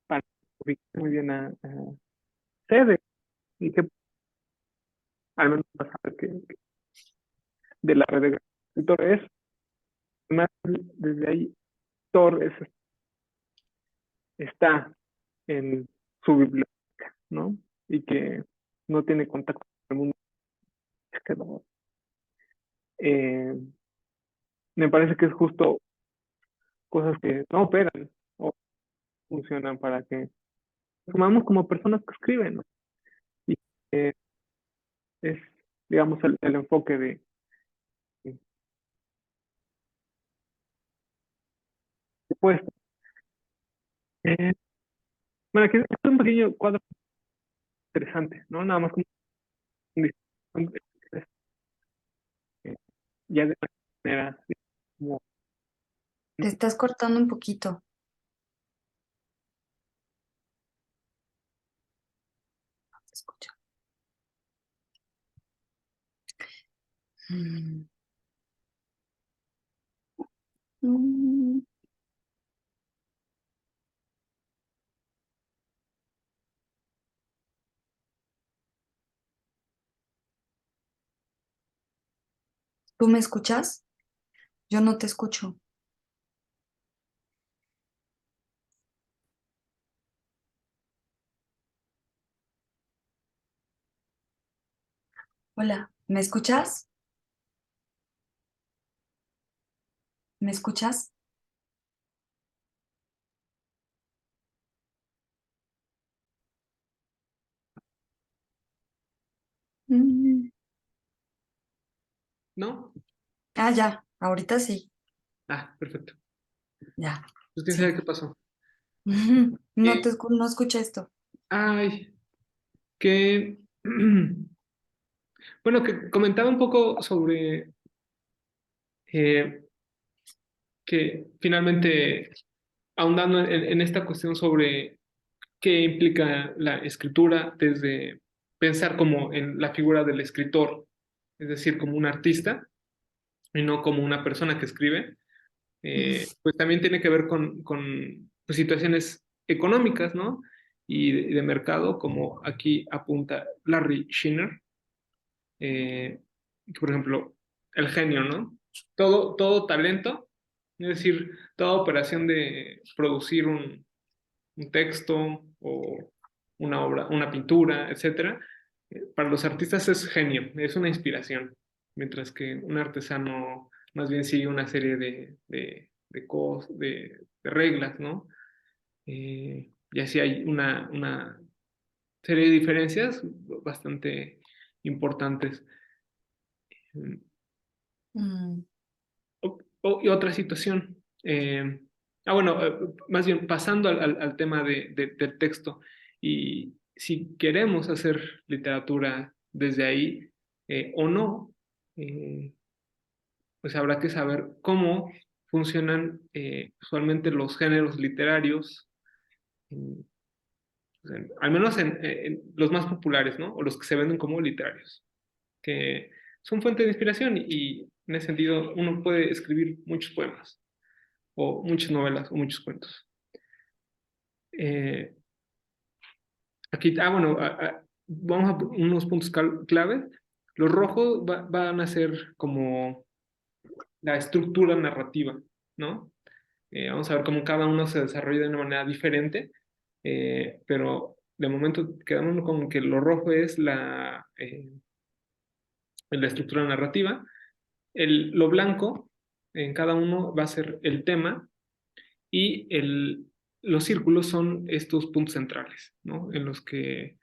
para ubicar muy bien a sede y que al menos para saber que de la red de escritores, más desde ahí Torres está en su biblioteca, ¿no? Y que no tiene contacto con el mundo exterior. Eh, Me parece que es justo cosas que no operan o funcionan para que sumamos como personas que escriben, ¿no? Y eh, es, digamos, el enfoque de pues, eh, bueno, aquí es un pequeño cuadro interesante, ¿no? Nada más como un eh, ya de manera como Te estás cortando un poquito. No te escucho. Mm. Mm. ¿Tú me escuchas? Yo no te escucho. Hola, ¿me escuchas? ¿Me escuchas? Mm. ¿no? Ah, ya, ahorita sí. Ah, perfecto. Ya, Pues quién sabe sí. qué pasó. No Eh, te no escuché esto. ay, que bueno, que comentaba un poco sobre eh, que finalmente ahondando en esta cuestión sobre qué implica la escritura desde pensar como en la figura del escritor, es decir, como un artista y no como una persona que escribe, pues también tiene que ver con pues, situaciones económicas, ¿no? Y de mercado, como aquí apunta Larry Shinner, que por ejemplo, el genio, ¿no? Todo talento, es decir, toda operación de producir un texto o una obra, una pintura, etcétera, para los artistas es genio, es una inspiración, mientras que un artesano más bien sigue una serie de reglas, ¿no? Y así hay una serie de diferencias bastante importantes. Mm. Y otra situación. Bueno, más bien pasando al tema del texto, y si queremos hacer literatura desde ahí o no, eh, pues habrá que saber cómo funcionan usualmente los géneros literarios, en- al menos en los más populares, ¿no? O los que se venden como literarios, que son fuente de inspiración y en ese sentido uno puede escribir muchos poemas o muchas novelas o muchos cuentos. Eh, Aquí, bueno, vamos a unos puntos clave. Los rojos van a ser como la estructura narrativa, ¿no? Vamos a ver cómo cada uno se desarrolla de una manera diferente, pero de momento quedamos con que lo rojo es la estructura narrativa. Lo blanco en cada uno va a ser el tema y los círculos son estos puntos centrales, ¿no? En los que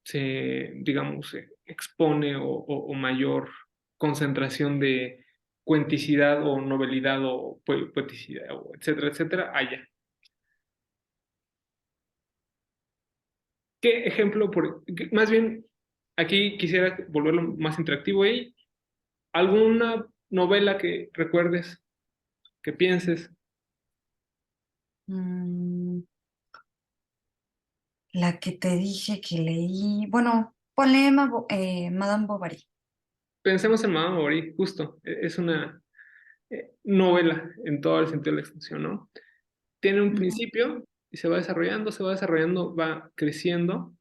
se, digamos, expone o mayor concentración de cuenticidad o novelidad o poeticidad, o etcétera, etcétera, haya. ¿Qué ejemplo? Más bien, aquí quisiera volverlo más interactivo y ¿Alguna novela que recuerdes, que pienses? Mm, la que te dije que leí, bueno, ponle Madame Bovary. Pensemos en Madame Bovary, justo. Es una novela en todo el sentido de la extensión, ¿no? Tiene un Ujú, principio y se va desarrollando, va creciendo.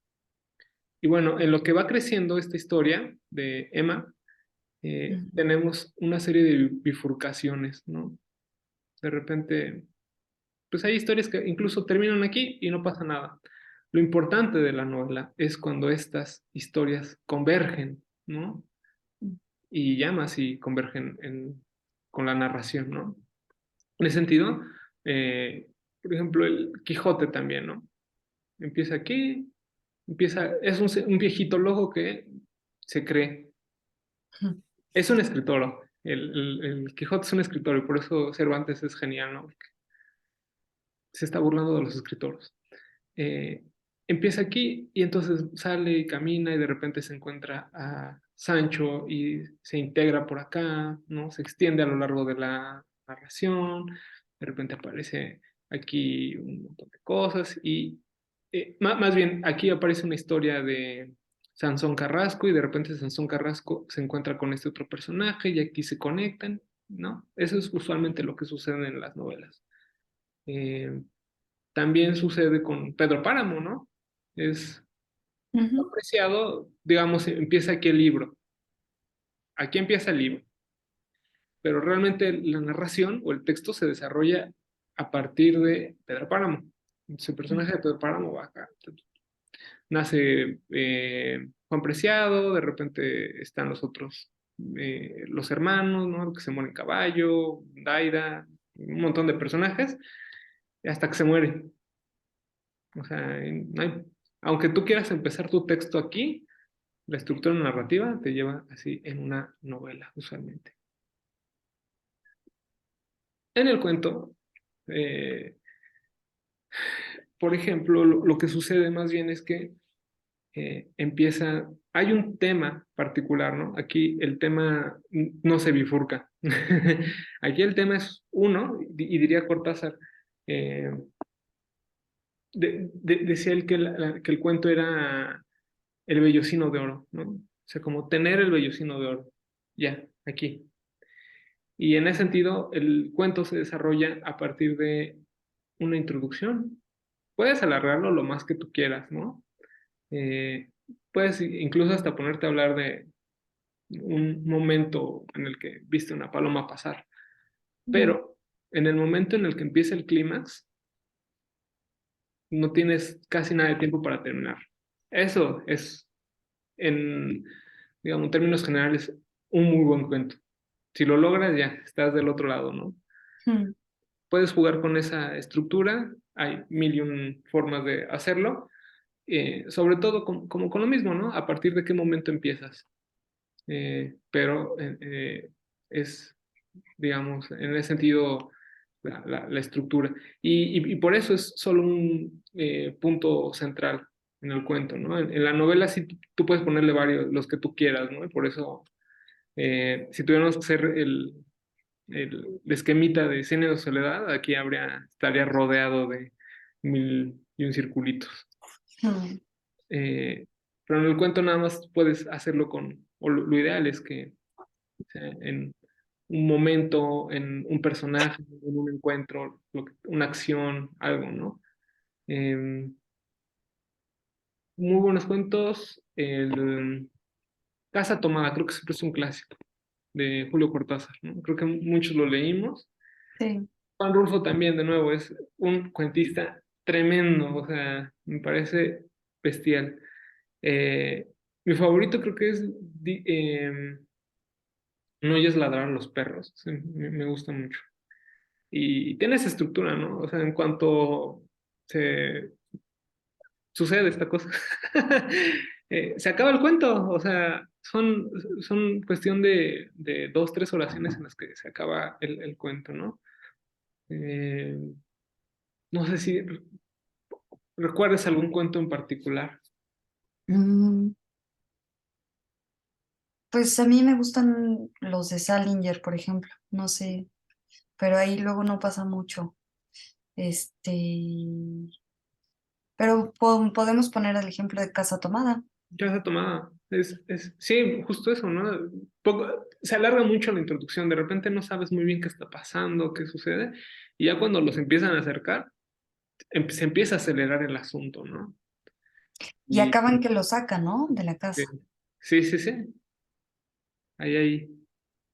Y bueno, en lo que va creciendo esta historia de Emma, ujú, tenemos una serie de bifurcaciones, ¿no? De repente, pues hay historias que incluso terminan aquí y no pasa nada. Lo importante de la novela es cuando estas historias convergen, ¿no? Y llamas y convergen con la narración, ¿no? En ese sentido, eh, por ejemplo, el Quijote también, ¿no? Empieza aquí, es un viejito loco que se cree. ujú, Es un escritor, el Quijote es un escritor y por eso Cervantes es genial, ¿no? Porque se está burlando de los escritores. Eh, Empieza aquí y entonces sale y camina y de repente se encuentra a Sancho y se integra por acá, ¿no? Se extiende a lo largo de la narración, de repente aparece aquí un montón de cosas y más bien aquí aparece una historia de Sansón Carrasco y de repente Sansón Carrasco se encuentra con este otro personaje y aquí se conectan, ¿no? Eso es usualmente lo que sucede en las novelas. Eh, También sucede con Pedro Páramo, ¿no? Es ujú, apreciado, digamos, empieza aquí el libro. Aquí empieza el libro, pero realmente la narración o el texto se desarrolla a partir de Pedro Páramo. Su personaje de Pedro Páramo va acá. Nace Juan Preciado, de repente están los otros, los hermanos, ¿no? Que se mueren caballo, Daida, un montón de personajes, hasta que se muere. O sea, no hay, aunque tú quieras empezar tu texto aquí, la estructura narrativa te lleva así en una novela, usualmente. En el cuento, eh, por ejemplo, lo que sucede más bien es que hay un tema particular, ¿no? Aquí el tema no se bifurca. Aquí el tema es uno, y diría Cortázar, eh, decía él que, que el cuento era el vellocino de oro, ¿no? O sea, como tener el vellocino de oro, ya, aquí. Y en ese sentido, el cuento se desarrolla a partir de una introducción. Puedes alargarlo lo más que tú quieras, ¿no? Eh, Puedes incluso hasta ponerte a hablar de un momento en el que viste una paloma pasar, ujú, pero en el momento en el que empieza el clímax, no tienes casi nada de tiempo para terminar. Eso es, en, digamos, en términos generales, un muy buen cuento. Si lo logras, ya estás del otro lado, ¿no? ujú, Puedes jugar con esa estructura, hay mil y un formas de hacerlo, sobre todo como con lo mismo, ¿no? A partir de qué momento empiezas. Pero es, digamos, en ese sentido, la estructura. Y por eso es solo un punto central en el cuento, ¿no? En la novela sí tú puedes ponerle varios, los que tú quieras, ¿no? Y por eso, si tuviéramos que hacer el esquemita de Cine de Soledad, aquí estaría rodeado de mil y un circulitos. ujú, Eh, pero en el cuento nada más puedes hacerlo o lo ideal es que sea, en un momento, en un personaje, en un encuentro, una acción, algo, ¿no? Eh, Muy buenos cuentos. El Casa Tomada, creo que siempre es un clásico de Julio Cortázar, ¿no? Creo que muchos lo leímos. sí. Juan Rulfo también, de nuevo, es un cuentista tremendo, o sea, me parece bestial. Eh, Mi favorito creo que es No oyes ladrar a los perros, sí, me gusta mucho. Y tiene esa estructura, ¿no? O sea, en cuanto se sucede esta cosa, se acaba el cuento, o sea, son cuestión de dos, tres oraciones en las que se acaba el cuento, ¿no? Eh, no sé si recuerdas algún cuento en particular. Mm, Pues a mí me gustan los de Salinger, por ejemplo, no sé, pero ahí luego no pasa mucho. Este, pero podemos poner el ejemplo de Casa Tomada. Ya se tomaba. Sí, justo eso, ¿no? Se alarga mucho la introducción, de repente no sabes muy bien qué está pasando, qué sucede, y ya cuando los empiezan a acercar, se empieza a acelerar el asunto, ¿no? Y Y acaban que lo sacan, ¿no? De la eh, casa. sí, sí, sí, ahí hay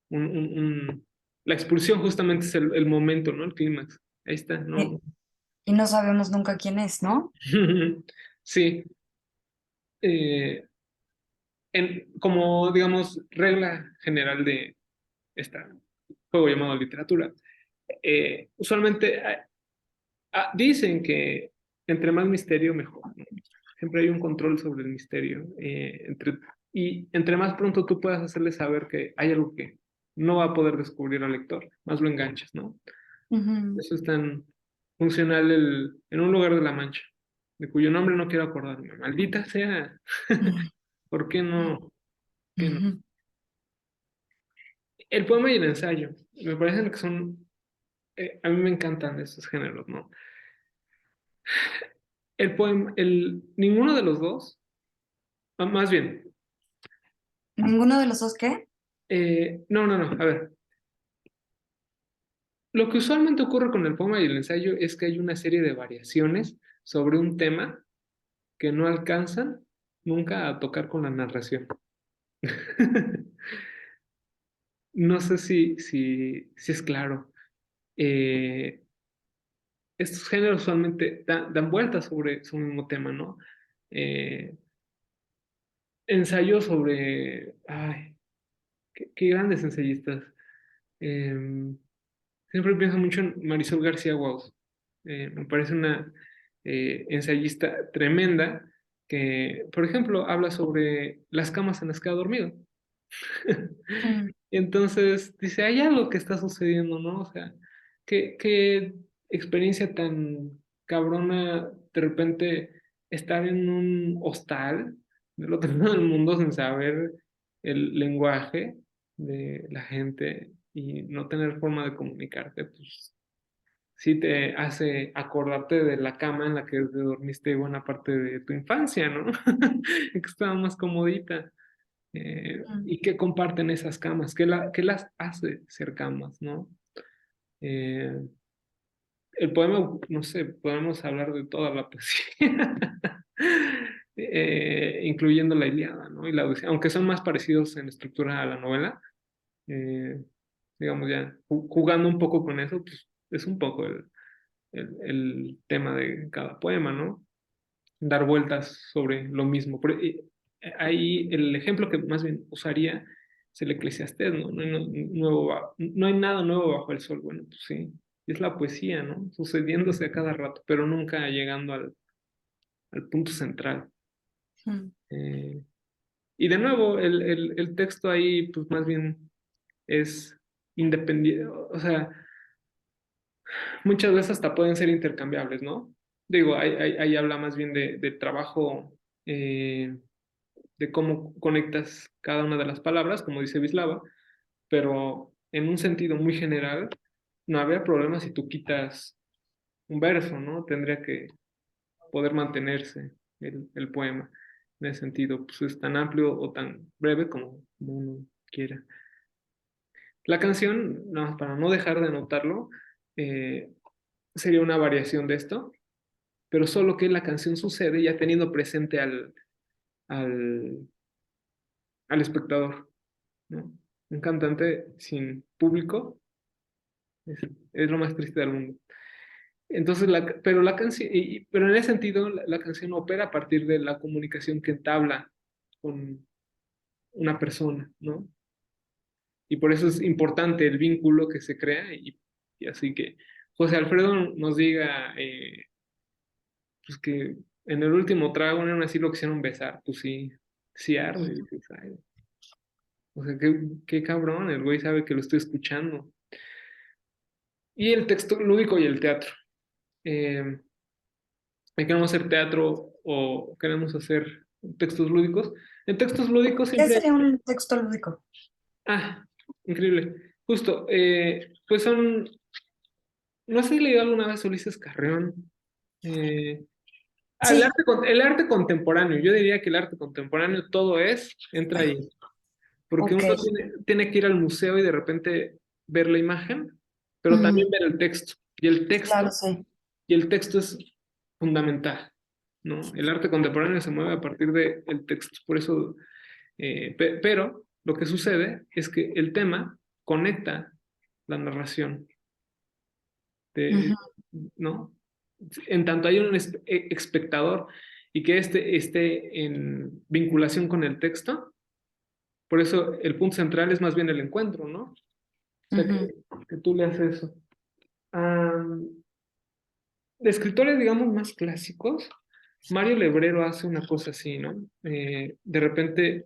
un, un- un- la expulsión justamente es el momento, ¿no? El clímax. Ahí está, Y, ¿no? y no sabemos nunca quién es, ¿no? Sí, como, digamos, regla general de este juego llamado literatura, usualmente dicen que entre más misterio, mejor, ¿no? Siempre hay un control sobre el misterio. Y entre más pronto tú puedas hacerle saber que hay algo que no va a poder descubrir al lector, más lo enganchas, ¿no? Ujú. Eso es tan funcional en un lugar de La Mancha, de cuyo nombre no quiero acordarme. Maldita sea. ¿Por qué no? ¿Qué no? Ujú. El poema y el ensayo, me parecen que son, a mí me encantan estos géneros, ¿no? El poema, ninguno de los dos, más bien, ¿Ninguno de los dos qué? no, no, no, a ver, lo que usualmente ocurre con el poema y el ensayo es que hay una serie de variaciones sobre un tema que no alcanzan nunca a tocar con la narración. No sé si es claro. Eh, Estos géneros usualmente dan vueltas sobre su mismo tema, ¿no? Eh, Ensayo sobre, ay, qué grandes ensayistas. Eh, Siempre pienso mucho en Marisol García Guaus. Me parece una ensayista tremenda que, por ejemplo, habla sobre las camas en las que ha dormido. Mm, Y entonces dice, hay algo que está sucediendo, ¿no? O sea, qué experiencia tan cabrona de repente estar en un hostal del otro lado del mundo sin saber el lenguaje de la gente y no tener forma de comunicarte, pues sí te hace acordarte de la cama en la que dormiste buena parte de tu infancia, ¿no? Que estaba más comodita. mm. ¿Y qué comparten esas camas? ¿Qué las hace ser camas, no? Eh, el poema, no sé, podemos hablar de toda la poesía, incluyendo la Ilíada, ¿no? Y la Odisea, aunque son más parecidos en estructura a la novela, eh, digamos ya, jugando un poco con eso, pues es un poco el tema de cada poema, ¿no? Dar vueltas sobre lo mismo. Ahí el ejemplo que más bien usaría es el Eclesiastés, ¿no? No hay nada nuevo bajo el sol. Bueno, pues sí, es la poesía, ¿no? Sucediéndose a cada rato, pero nunca llegando al punto central. Mm. Eh, y de nuevo, el texto ahí, pues más bien es independiente, o sea, muchas veces hasta pueden ser intercambiables, ¿no? Digo, ahí habla más bien de trabajo, de cómo conectas cada una de las palabras, como dice Vislava, pero en un sentido muy general, no habría problema si tú quitas un verso, ¿no? Tendría que poder mantenerse el poema. En ese sentido, pues es tan amplio o tan breve como uno quiera. La canción, no, para no dejar de notarlo, eh, sería una variación de esto, pero solo que la canción sucede ya teniendo presente al, al espectador, ¿no? Un cantante sin público es lo más triste del mundo. Entonces, pero la canción, pero en ese sentido, la canción opera a partir de la comunicación que entabla con una persona, ¿no? Y por eso es importante el vínculo que se crea y así que José Alfredo nos diga, pues que en el último trago, aún así lo quisieron besar, pues sí, sí arde, dices, "Ay". O sea, qué cabrón, el güey sabe que lo estoy escuchando. Y el texto lúdico y el teatro. Eh, Queremos hacer teatro o queremos hacer textos lúdicos. En textos lúdicos ¿Qué siempre... sería un texto lúdico? Ah, increíble. Justo, pues son... No sé si he leído alguna vez Ulises Carrión. Eh, Sí, el arte contemporáneo. Yo diría que el arte contemporáneo todo entra ahí. Porque ok, uno tiene que ir al museo y de repente ver la imagen, pero también ujú, ver el texto. claro, sí. Y el texto es fundamental, ¿no? El arte contemporáneo se mueve a partir del texto. Por eso, pero lo que sucede es que el tema conecta la narración, de, Ujú, ¿no? En tanto hay un espectador y que este esté en vinculación con el texto, por eso el punto central es más bien el encuentro, ¿no? O sea, ujú, que tú leas eso. De escritores, digamos, más clásicos, Mario Lebrero hace una cosa así, ¿no? De repente,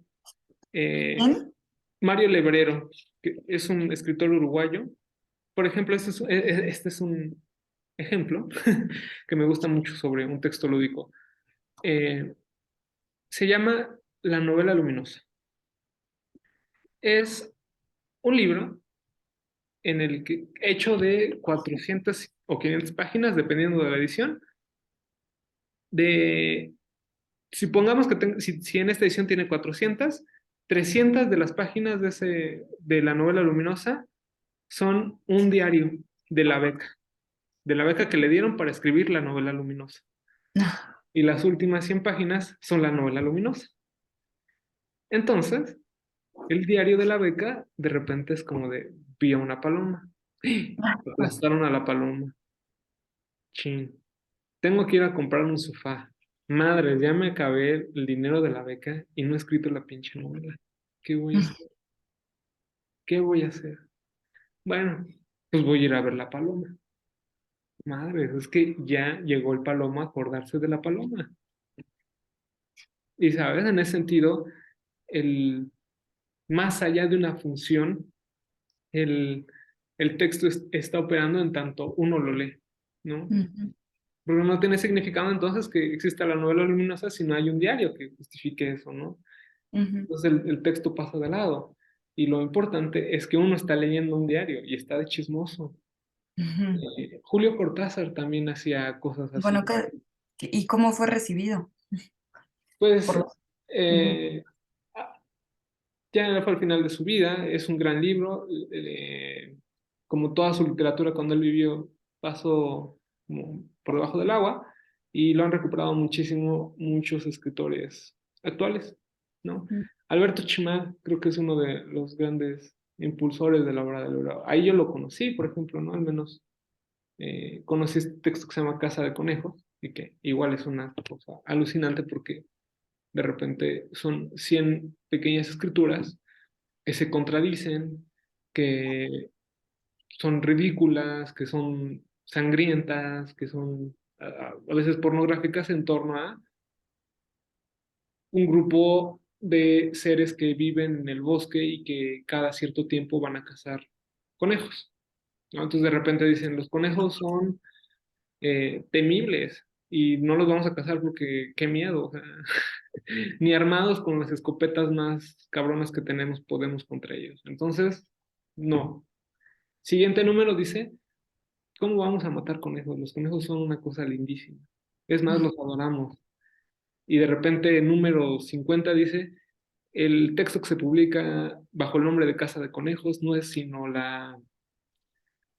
eh, ¿Quién? Mario Lebrero, que es un escritor uruguayo, por ejemplo, este es un ejemplo que me gusta mucho sobre un texto lúdico. Eh, Se llama La novela luminosa. Es un libro en el que, hecho de 400 o 500 páginas, dependiendo de la edición, de supongamos que si en esta edición tiene 400, 300 de las páginas de la novela luminosa son un diario de de la beca que le dieron para escribir la novela luminosa. Y las últimas 100 páginas son la novela luminosa. Entonces, el diario de la beca de repente es como de, vi a una paloma. Aplastaron a la paloma. Chin. Tengo que ir a comprar un sofá. Madre, ya me acabé el dinero de la beca y no he escrito la pinche novela. ¿Qué voy a hacer? ¿Qué voy a hacer? Bueno, pues voy a ir a ver la paloma. Madre, es que ya llegó el palomo a acordarse de la paloma. Y sabes, en ese sentido, el, más allá de una función, el, el texto está operando en tanto uno lo lee, ¿no? Ujú, Porque no tiene significado entonces que exista la novela luminosa si no hay un diario que justifique eso, ¿no? ujú, Entonces el texto pasa de lado. Y lo importante es que uno está leyendo un diario y está de chismoso. ujú. Julio Cortázar también hacía cosas así. Bueno, ¿y cómo fue recibido? Por Pues los... Ujú, eh, ya fue al final de su vida, es un gran libro. Como toda su literatura cuando él vivió, pasó como por debajo del agua y lo han recuperado muchísimo muchos escritores actuales, ¿no? Alberto Chimal creo que es uno de los grandes impulsores de la obra del libro. Ahí yo lo conocí, por ejemplo, ¿no? Al menos conocí este texto que se llama Casa de Conejos y que igual es una cosa alucinante porque de repente son 100 pequeñas escrituras que se contradicen, que son ridículas, que son sangrientas, que son a veces pornográficas en torno a un grupo de seres que viven en el bosque y que cada cierto tiempo van a cazar conejos, ¿no? Entonces de repente dicen, los conejos son temibles y no los vamos a cazar porque qué miedo, o sea, ni armados con las escopetas más cabronas que tenemos podemos contra ellos. Entonces, no. Siguiente número dice, ¿cómo vamos a matar conejos? Los conejos son una cosa lindísima. Es más, los adoramos. Y de repente, número 50 dice, el texto que se publica bajo el nombre de Casa de Conejos no es sino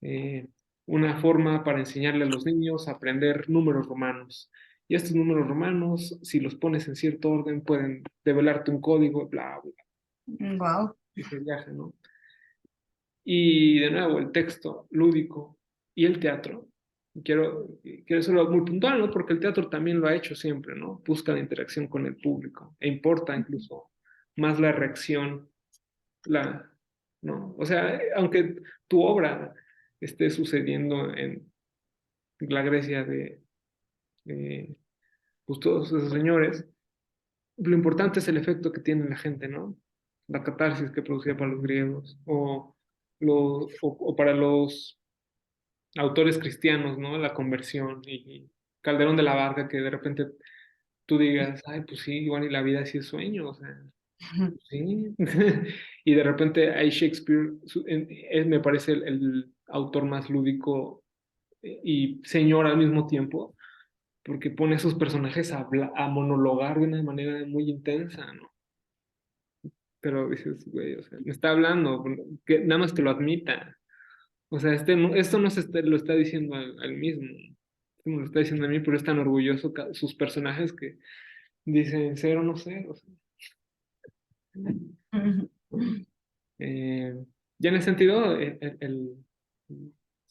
eh, una forma para enseñarle a los niños a aprender números romanos. Y estos números romanos, si los pones en cierto orden, pueden develarte un código, bla, bla, wow. ese viaje, ¿no? Y de nuevo, el texto lúdico y el teatro. Quiero serlo muy puntual, ¿no? Porque el teatro también lo ha hecho siempre, ¿no? Busca la interacción con el público e importa incluso más la reacción, ¿no? O sea, aunque tu obra esté sucediendo en la Grecia de pues, todos esos señores, lo importante es el efecto que tiene en la gente, ¿no? La catarsis que producía para los griegos o para los autores cristianos, ¿no? La conversión y Calderón de la Barca que de repente tú digas, ay, pues sí, igual y la vida sí es sueño, o sea, sí. Y de repente hay Shakespeare, me parece el autor más lúdico y señor al mismo tiempo, porque pone a sus personajes a monologar de una manera muy intensa, ¿no? Pero dices, güey, o sea, me está hablando, que nada más que lo admita. O sea, esto no lo está diciendo al mismo, me lo está diciendo a mí, pero es tan orgulloso sus personajes que dicen ser o no ser. O sea, eh, ya en ese sentido, es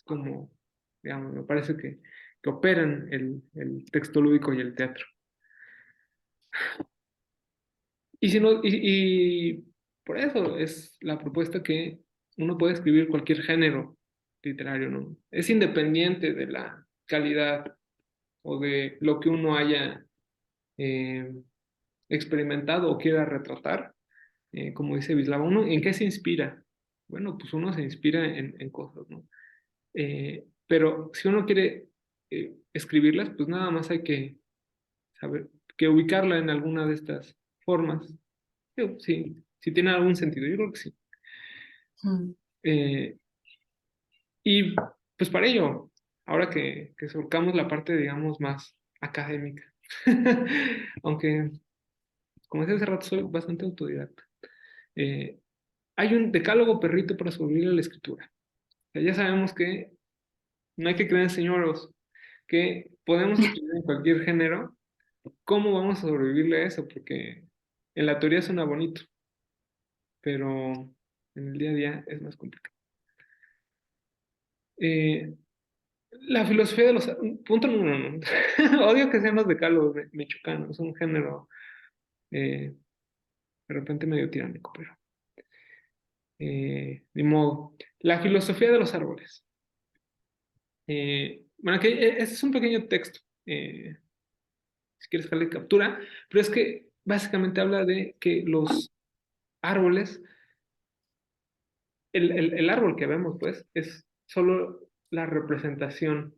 como, digamos, me parece que operan el texto lúdico y el teatro. Y, si no, y por eso es la propuesta que uno puede escribir cualquier género literario, ¿no? Es independiente de la calidad o de lo que uno haya eh, experimentado o quiera retratar. Como dice Bislava, ¿uno en qué se inspira? Bueno, pues uno se inspira en cosas, ¿no? Pero si uno quiere escribirlas, pues nada más hay que saber, que ubicarla en alguna de estas formas. Sí, sí tiene algún sentido, yo creo que sí. Eh, y pues para ello, ahora que surcamos la parte, digamos, más académica, aunque, como decía hace rato, soy bastante autodidacta, eh, hay un decálogo perrito para sobrevivir a la escritura. O sea, ya sabemos que no hay que creer en señoros, que podemos escribir en cualquier género. ¿Cómo vamos a sobrevivirle a eso? Porque en la teoría suena bonito, pero en el día a día es más complicado. Eh, La filosofía de los... Punto número uno. Odio que sean los decálogos mexicanos. Es un género de repente medio tiránico, pero ni modo. La filosofía de los árboles. Bueno, este es un pequeño texto. Si quieres darle captura, pero es que básicamente habla de que los árboles, el árbol que vemos, pues, es solo la representación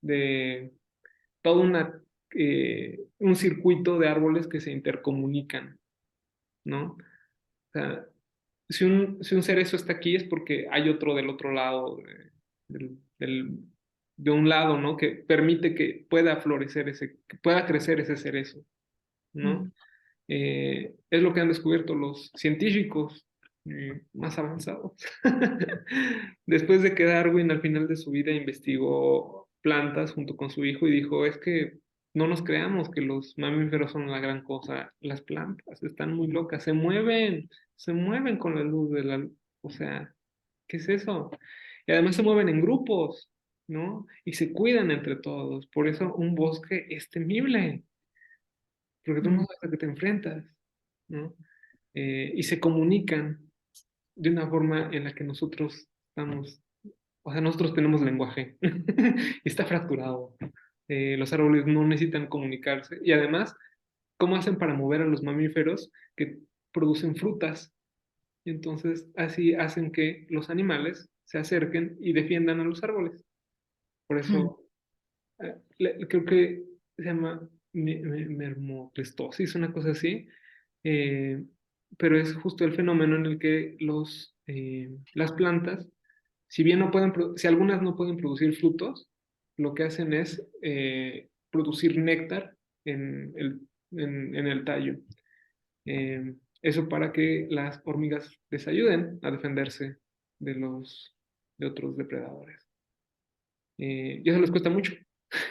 de todo un circuito de árboles que se intercomunican, ¿no? O sea, si un cerezo está aquí es porque hay otro del otro lado, de un lado, ¿no? Que permite que pueda florecer que pueda crecer ese cerezo, ¿no? Es lo que han descubierto los científicos más avanzados. Después de que Darwin al final de su vida investigó plantas junto con su hijo y dijo, es que no nos creamos que los mamíferos son la gran cosa, las plantas están muy locas, se mueven con la luz de la... O sea, ¿qué es eso? Y además se mueven en grupos, ¿no? Y se cuidan entre todos. Por eso un bosque es temible, porque tú no sabes a qué te enfrentas, ¿no? Y se comunican de una forma en la que nosotros estamos, o sea, nosotros tenemos lenguaje y está fracturado. Los árboles no necesitan comunicarse y además, ¿cómo hacen para mover a los mamíferos que producen frutas? Y entonces así hacen que los animales se acerquen y defiendan a los árboles. Por eso creo que se llama mermoplestosis, una cosa así, eh, pero es justo el fenómeno en el que las plantas, si bien no pueden, si algunas no pueden producir frutos, lo que hacen es producir néctar en el tallo. Eso para que las hormigas les ayuden a defenderse de otros depredadores. Y eso les cuesta mucho.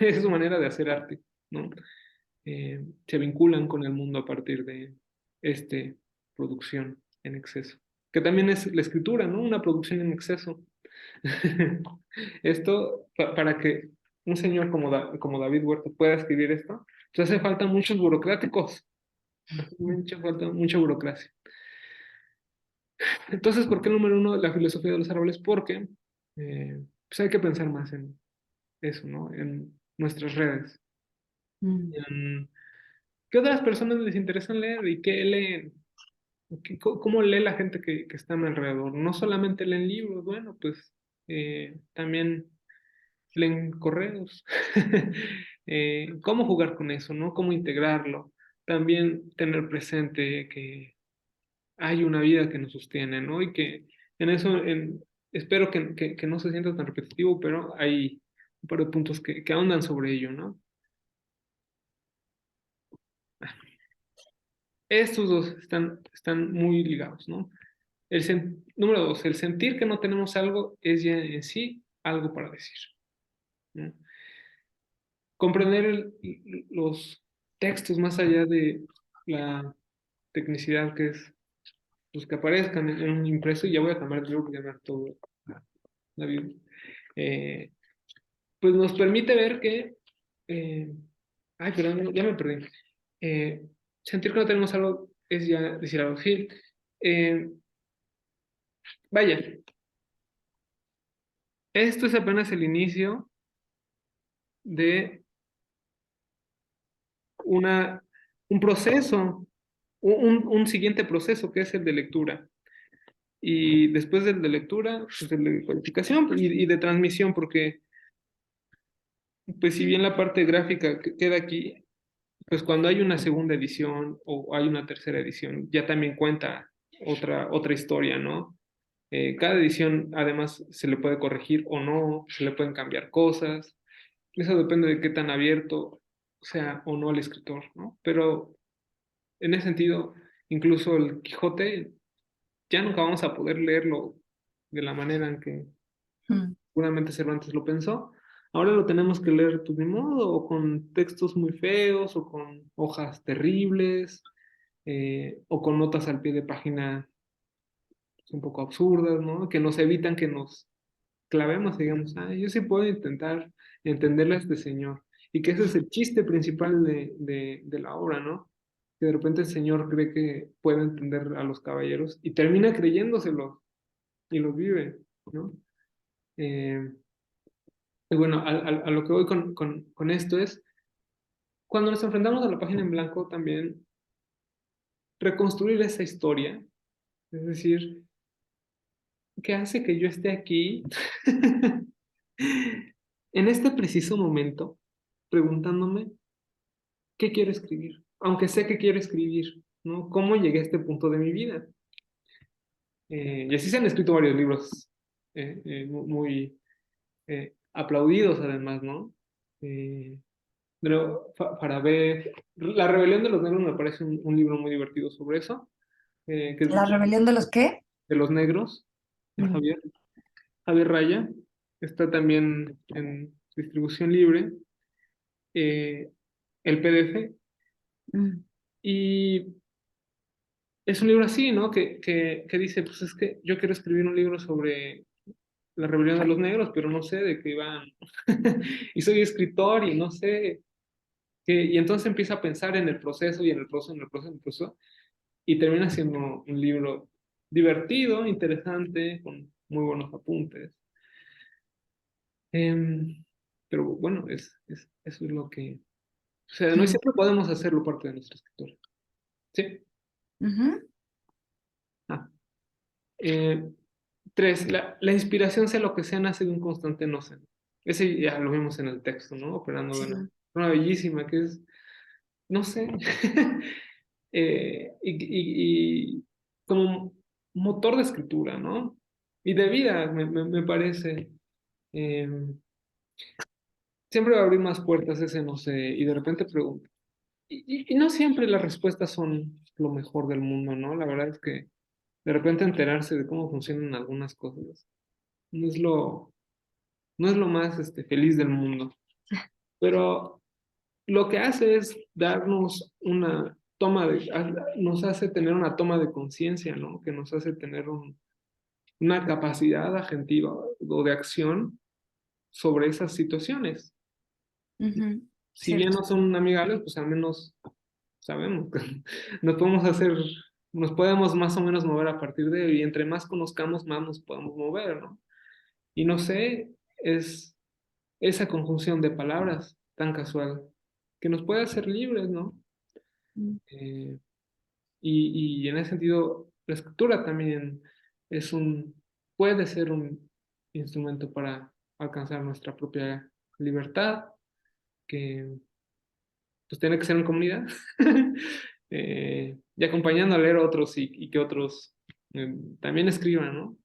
Esa es su manera de hacer arte, ¿no? Se vinculan con el mundo a partir de esta producción en exceso, que también es la escritura, ¿no? Una producción en exceso. Esto, para que un señor como David Huerta pueda escribir esto, pues hace falta muchos burocráticos, hace mucha falta mucha burocracia. Entonces, ¿por qué el número uno la filosofía de los árboles? Porque pues hay que pensar más en eso, ¿no? En nuestras redes. En ¿qué otras personas les interesan leer y qué leen? ¿Cómo lee la gente que está a mi alrededor? No solamente leen libros, bueno, pues también leen correos, cómo jugar con eso, ¿no? Cómo integrarlo. También tener presente que hay una vida que nos sostiene, ¿no? Y que en eso, espero que no se sienta tan repetitivo, pero hay un par de puntos que ahondan sobre ello, ¿no? Estos dos están muy ligados, ¿no? Número dos, el sentir que no tenemos algo es ya en sí algo para decir, ¿no? Comprender los textos más allá de la tecnicidad que es pues, que aparezcan en un impreso, y ya voy a cambiar de libro porque ya me hartó la Biblia. Pues nos permite ver que, eh, ay, perdón, ya me perdí. Eh, Sentir que no tenemos algo es ya decir algo. Sí, eh, vaya, esto es apenas el inicio de una, un proceso, un siguiente proceso que es el de lectura. Y después del de lectura, pues el de codificación y de transmisión, porque pues si bien la parte gráfica queda aquí, pues cuando hay una segunda edición o hay una tercera edición, ya también cuenta otra historia, ¿no? Cada edición además se le puede corregir o no, se le pueden cambiar cosas. Eso depende de qué tan abierto sea o no el escritor, ¿no? Pero en ese sentido, incluso el Quijote, ya nunca vamos a poder leerlo de la manera en que Mm. seguramente Cervantes lo pensó. Ahora lo tenemos que leer pues ni modo, o con textos muy feos, o con hojas terribles, o con notas al pie de página pues, un poco absurdas, ¿no? Que nos evitan que nos clavemos y digamos, ah, yo sí puedo intentar entenderle a este señor. Y que ese es el chiste principal de la obra, ¿no? Que de repente el señor cree que puede entender a los caballeros y termina creyéndoselo y los vive, ¿no? Eh, y bueno, a lo que voy con esto es, cuando nos enfrentamos a la página en blanco, también reconstruir esa historia, es decir, ¿qué hace que yo esté aquí en este preciso momento preguntándome qué quiero escribir? Aunque sé que quiero escribir, ¿no? ¿Cómo llegué a este punto de mi vida? Y así se han escrito varios libros muy aplaudidos además, ¿no? Eh, Pero para ver, La rebelión de los negros me parece un libro muy divertido sobre eso, que es ¿La rebelión de los qué? de los negros, de Mm, Javier Raya. Está también en distribución libre, el PDF. mm, Y es un libro así, ¿no? Que dice, pues es que yo quiero escribir un libro sobre la rebelión de los negros, pero no sé de qué van. Y soy escritor y no sé. Y entonces empieza a pensar en el proceso y en el proceso, en el proceso, en el proceso. Y termina siendo un libro divertido, interesante, con muy buenos apuntes. Em, pero bueno, eso es lo que... O sea, no mm, siempre podemos hacerlo parte de nuestra escritura. ¿Sí? ujú, Ah. Eh, Tres, la inspiración, sea lo que sea, nace de un constante no sé. Ese ya lo vimos en el texto, ¿no? Operando de sí. una bellísima que es, no sé, y como motor de escritura, ¿no? Y de vida, me parece. Eh, Siempre va a abrir más puertas ese no sé, y de repente pregunto. Y no siempre las respuestas son lo mejor del mundo, ¿no? La verdad es que de repente enterarse de cómo funcionan algunas cosas no es no es lo más feliz del mundo. Pero lo que hace es darnos una nos hace tener una toma de conciencia, ¿no? Que nos hace tener una capacidad agentiva o de acción sobre esas situaciones. Ujú, Si bien cierto. no son amigables, pues al menos sabemos que nos podemos hacer, nos podemos más o menos mover a partir de ello, y entre más conozcamos, más nos podemos mover, ¿no? Y no sé, es esa conjunción de palabras tan casual que nos puede hacer libres, ¿no? Mm, Eh, y en ese sentido, la escritura también es puede ser un instrumento para alcanzar nuestra propia libertad. que pues tiene que ser en comunidad, y acompañando a leer a otros y que otros también escriban, ¿no?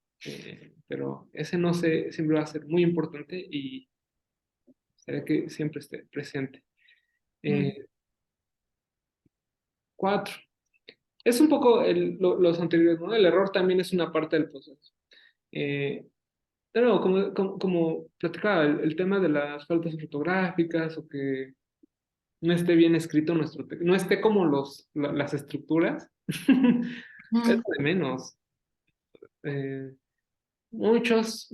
Pero ese no sé, siempre va a ser muy importante y será que siempre esté presente. Eh, 4. Es un poco los anteriores, ¿no? El error también es una parte del proceso. Pero como platicaba, el tema de las faltas ortográficas o que no esté bien escrito nuestro texto, no esté como las estructuras, es lo de menos. Eh, muchos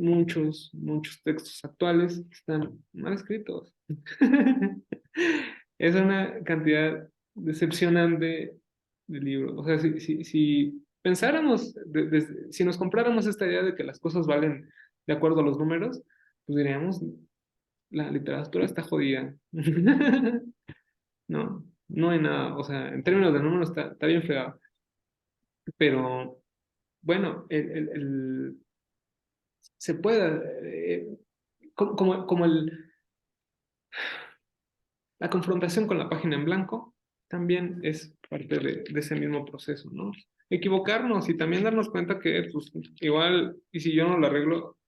textos actuales están mal escritos. Es una cantidad decepcionante de libros. O sea, si pensáramos, si nos compráramos esta idea de que las cosas valen de acuerdo a los números, pues diríamos, la literatura está jodida. No, no hay nada. O sea, en términos de números está bien fregado. Pero bueno, se puede, como la confrontación con la página en blanco también es parte de ese mismo proceso, ¿no? Equivocarnos y también darnos cuenta que, pues, igual, y si yo no lo arreglo,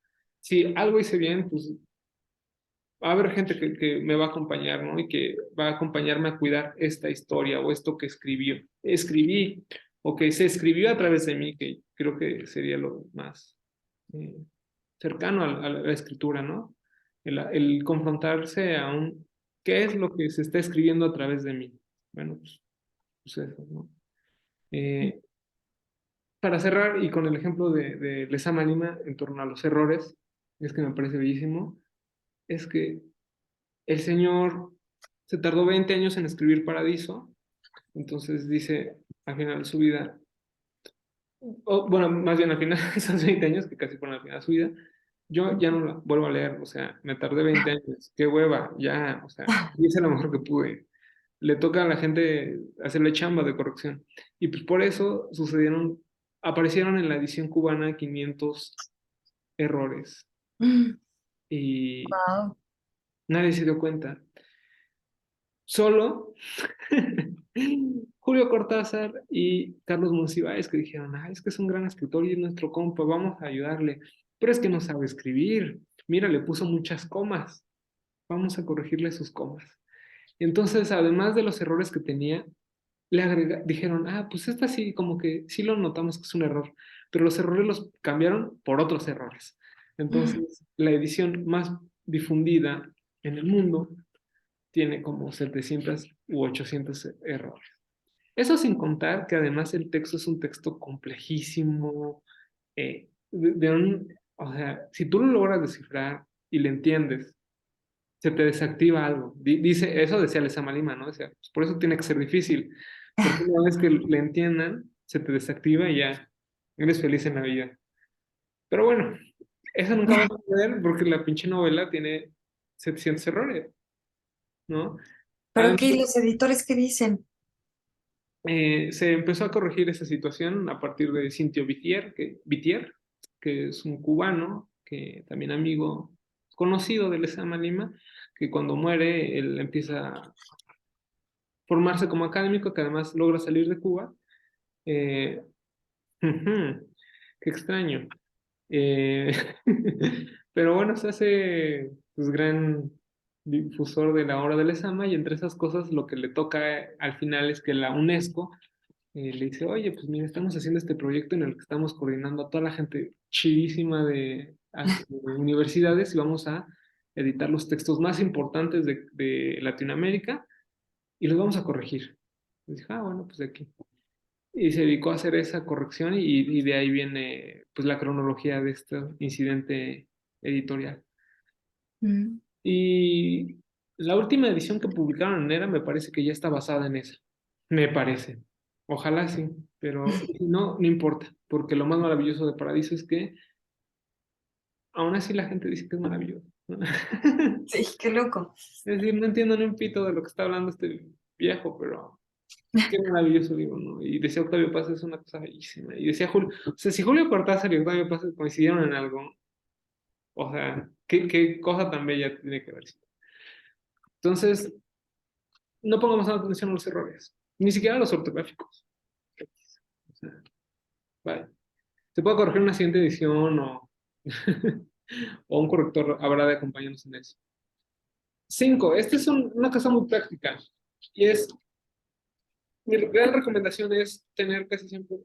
si algo hice bien, pues va a haber gente que me va a acompañar, ¿no? Y que va a acompañarme a cuidar esta historia o esto que escribí, o que se escribió a través de mí, que creo que sería lo más eh, cercano a la escritura, ¿no? El confrontarse a ¿qué es lo que se está escribiendo a través de mí? Bueno, pues eso, ¿no? Eh, para cerrar, y con el ejemplo de Lezama Lima en torno a los errores, es que me parece bellísimo, es que el señor se tardó 20 años en escribir Paradiso, entonces dice al final de su vida, bueno, más bien al final de esos 20 años, que casi fueron al final de su vida, yo ya no la vuelvo a leer, o sea, me tardé 20 años, qué hueva, ya, o sea, hice lo mejor que pude. Le toca a la gente hacerle chamba de corrección. Y pues por eso aparecieron en la edición cubana 500 errores y Wow. nadie se dio cuenta. Solo Julio Cortázar y Carlos Monsiváis que dijeron, es que es un gran escritor y es nuestro compa, vamos a ayudarle. Pero es que no sabe escribir. Mira, le puso muchas comas. Vamos a corregirle sus comas. Entonces, además de los errores que tenía, dijeron, pues esta sí, como que sí lo notamos que es un error, pero los errores los cambiaron por otros errores. Entonces, la edición más difundida en el mundo tiene como 700 u 800 errores. Eso sin contar que además el texto es un texto complejísimo, o sea, si tú lo logras descifrar y le entiendes, se te desactiva algo. Dice, eso decía Lezama Lima, ¿no? Decía, pues por eso tiene que ser difícil, porque una vez que le entiendan, se te desactiva y ya eres feliz en la vida. Pero bueno, eso nunca va a suceder porque la pinche novela tiene 700 errores, ¿no? Pero ¿qué? ¿Y los editores qué dicen? Se empezó a corregir esa situación a partir de Cintio Vitier, que es un cubano, que también amigo conocido de Lezama Lima, que cuando muere él empieza a formarse como académico, que además logra salir de Cuba. Eh, qué extraño. Eh, pero bueno, se hace pues, gran difusor de la obra de Lezama y entre esas cosas lo que le toca al final es que la UNESCO le dice, oye, pues mira, estamos haciendo este proyecto en el que estamos coordinando a toda la gente chidísima de universidades y vamos a editar los textos más importantes de Latinoamérica y los vamos a corregir. Y dije, bueno, pues de aquí. Y se dedicó a hacer esa corrección y de ahí viene pues la cronología de este incidente editorial. Mm. Y la última edición que publicaron en ERA me parece que ya está basada en esa. Me parece. Ojalá sí, pero si no, no importa, porque lo más maravilloso de Paradiso es que aún así la gente dice que es maravilloso, ¿no? Sí, qué loco. Es decir, no entiendo ni un pito de lo que está hablando este viejo, pero qué maravilloso libro, ¿no? Y decía Octavio Paz, es una cosa bellísima. Y decía Julio, o sea, si Julio Cortázar y Octavio Paz coincidieron en algo, o sea, qué cosa tan bella tiene que ver. Entonces, no pongamos atención a los errores, ni siquiera a los ortográficos. O sea, vale. Se puede corregir en una siguiente edición o, o un corrector habrá de acompañarnos en eso. 5. Esta es una cosa muy práctica y es, mi gran recomendación es tener casi siempre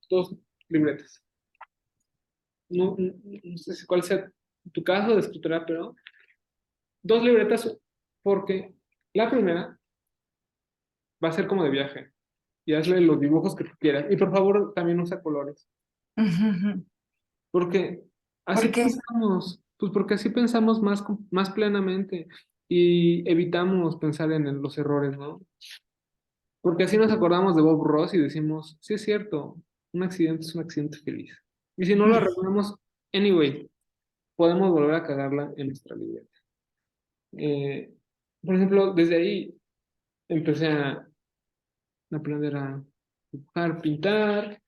2 libretas. No sé cuál sea tu caso de escritura, pero 2 libretas porque la primera va a ser como de viaje y hazle los dibujos que tú quieras. Y por favor también usa colores. Porque así ¿Por qué? pensamos, pues porque así pensamos más plenamente y evitamos pensar en los errores, ¿no? Porque así nos acordamos de Bob Ross y decimos, sí es cierto, un accidente es un accidente feliz. Y si no lo arreglamos, anyway, podemos volver a cagarla en nuestra libreta. Eh, por ejemplo, desde ahí empecé a aprender a dibujar, pintar,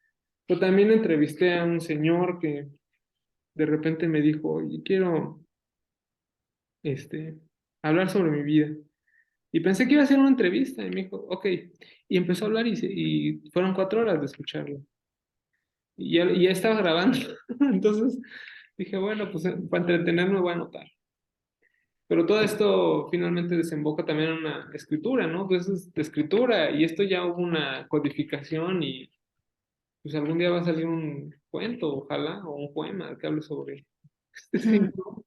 pero también entrevisté a un señor que de repente me dijo, y quiero este, hablar sobre mi vida. Y pensé que iba a hacer una entrevista y me dijo, ok. Y empezó a hablar y fueron 4 horas de escucharlo. Y ya estaba grabando. Entonces dije, bueno, pues para entretenerme voy a anotar. Pero todo esto finalmente desemboca también en una escritura, ¿no? Pues es de escritura y esto ya hubo una codificación y pues algún día va a salir un cuento, ojalá, o un poema que hable sobre este signo.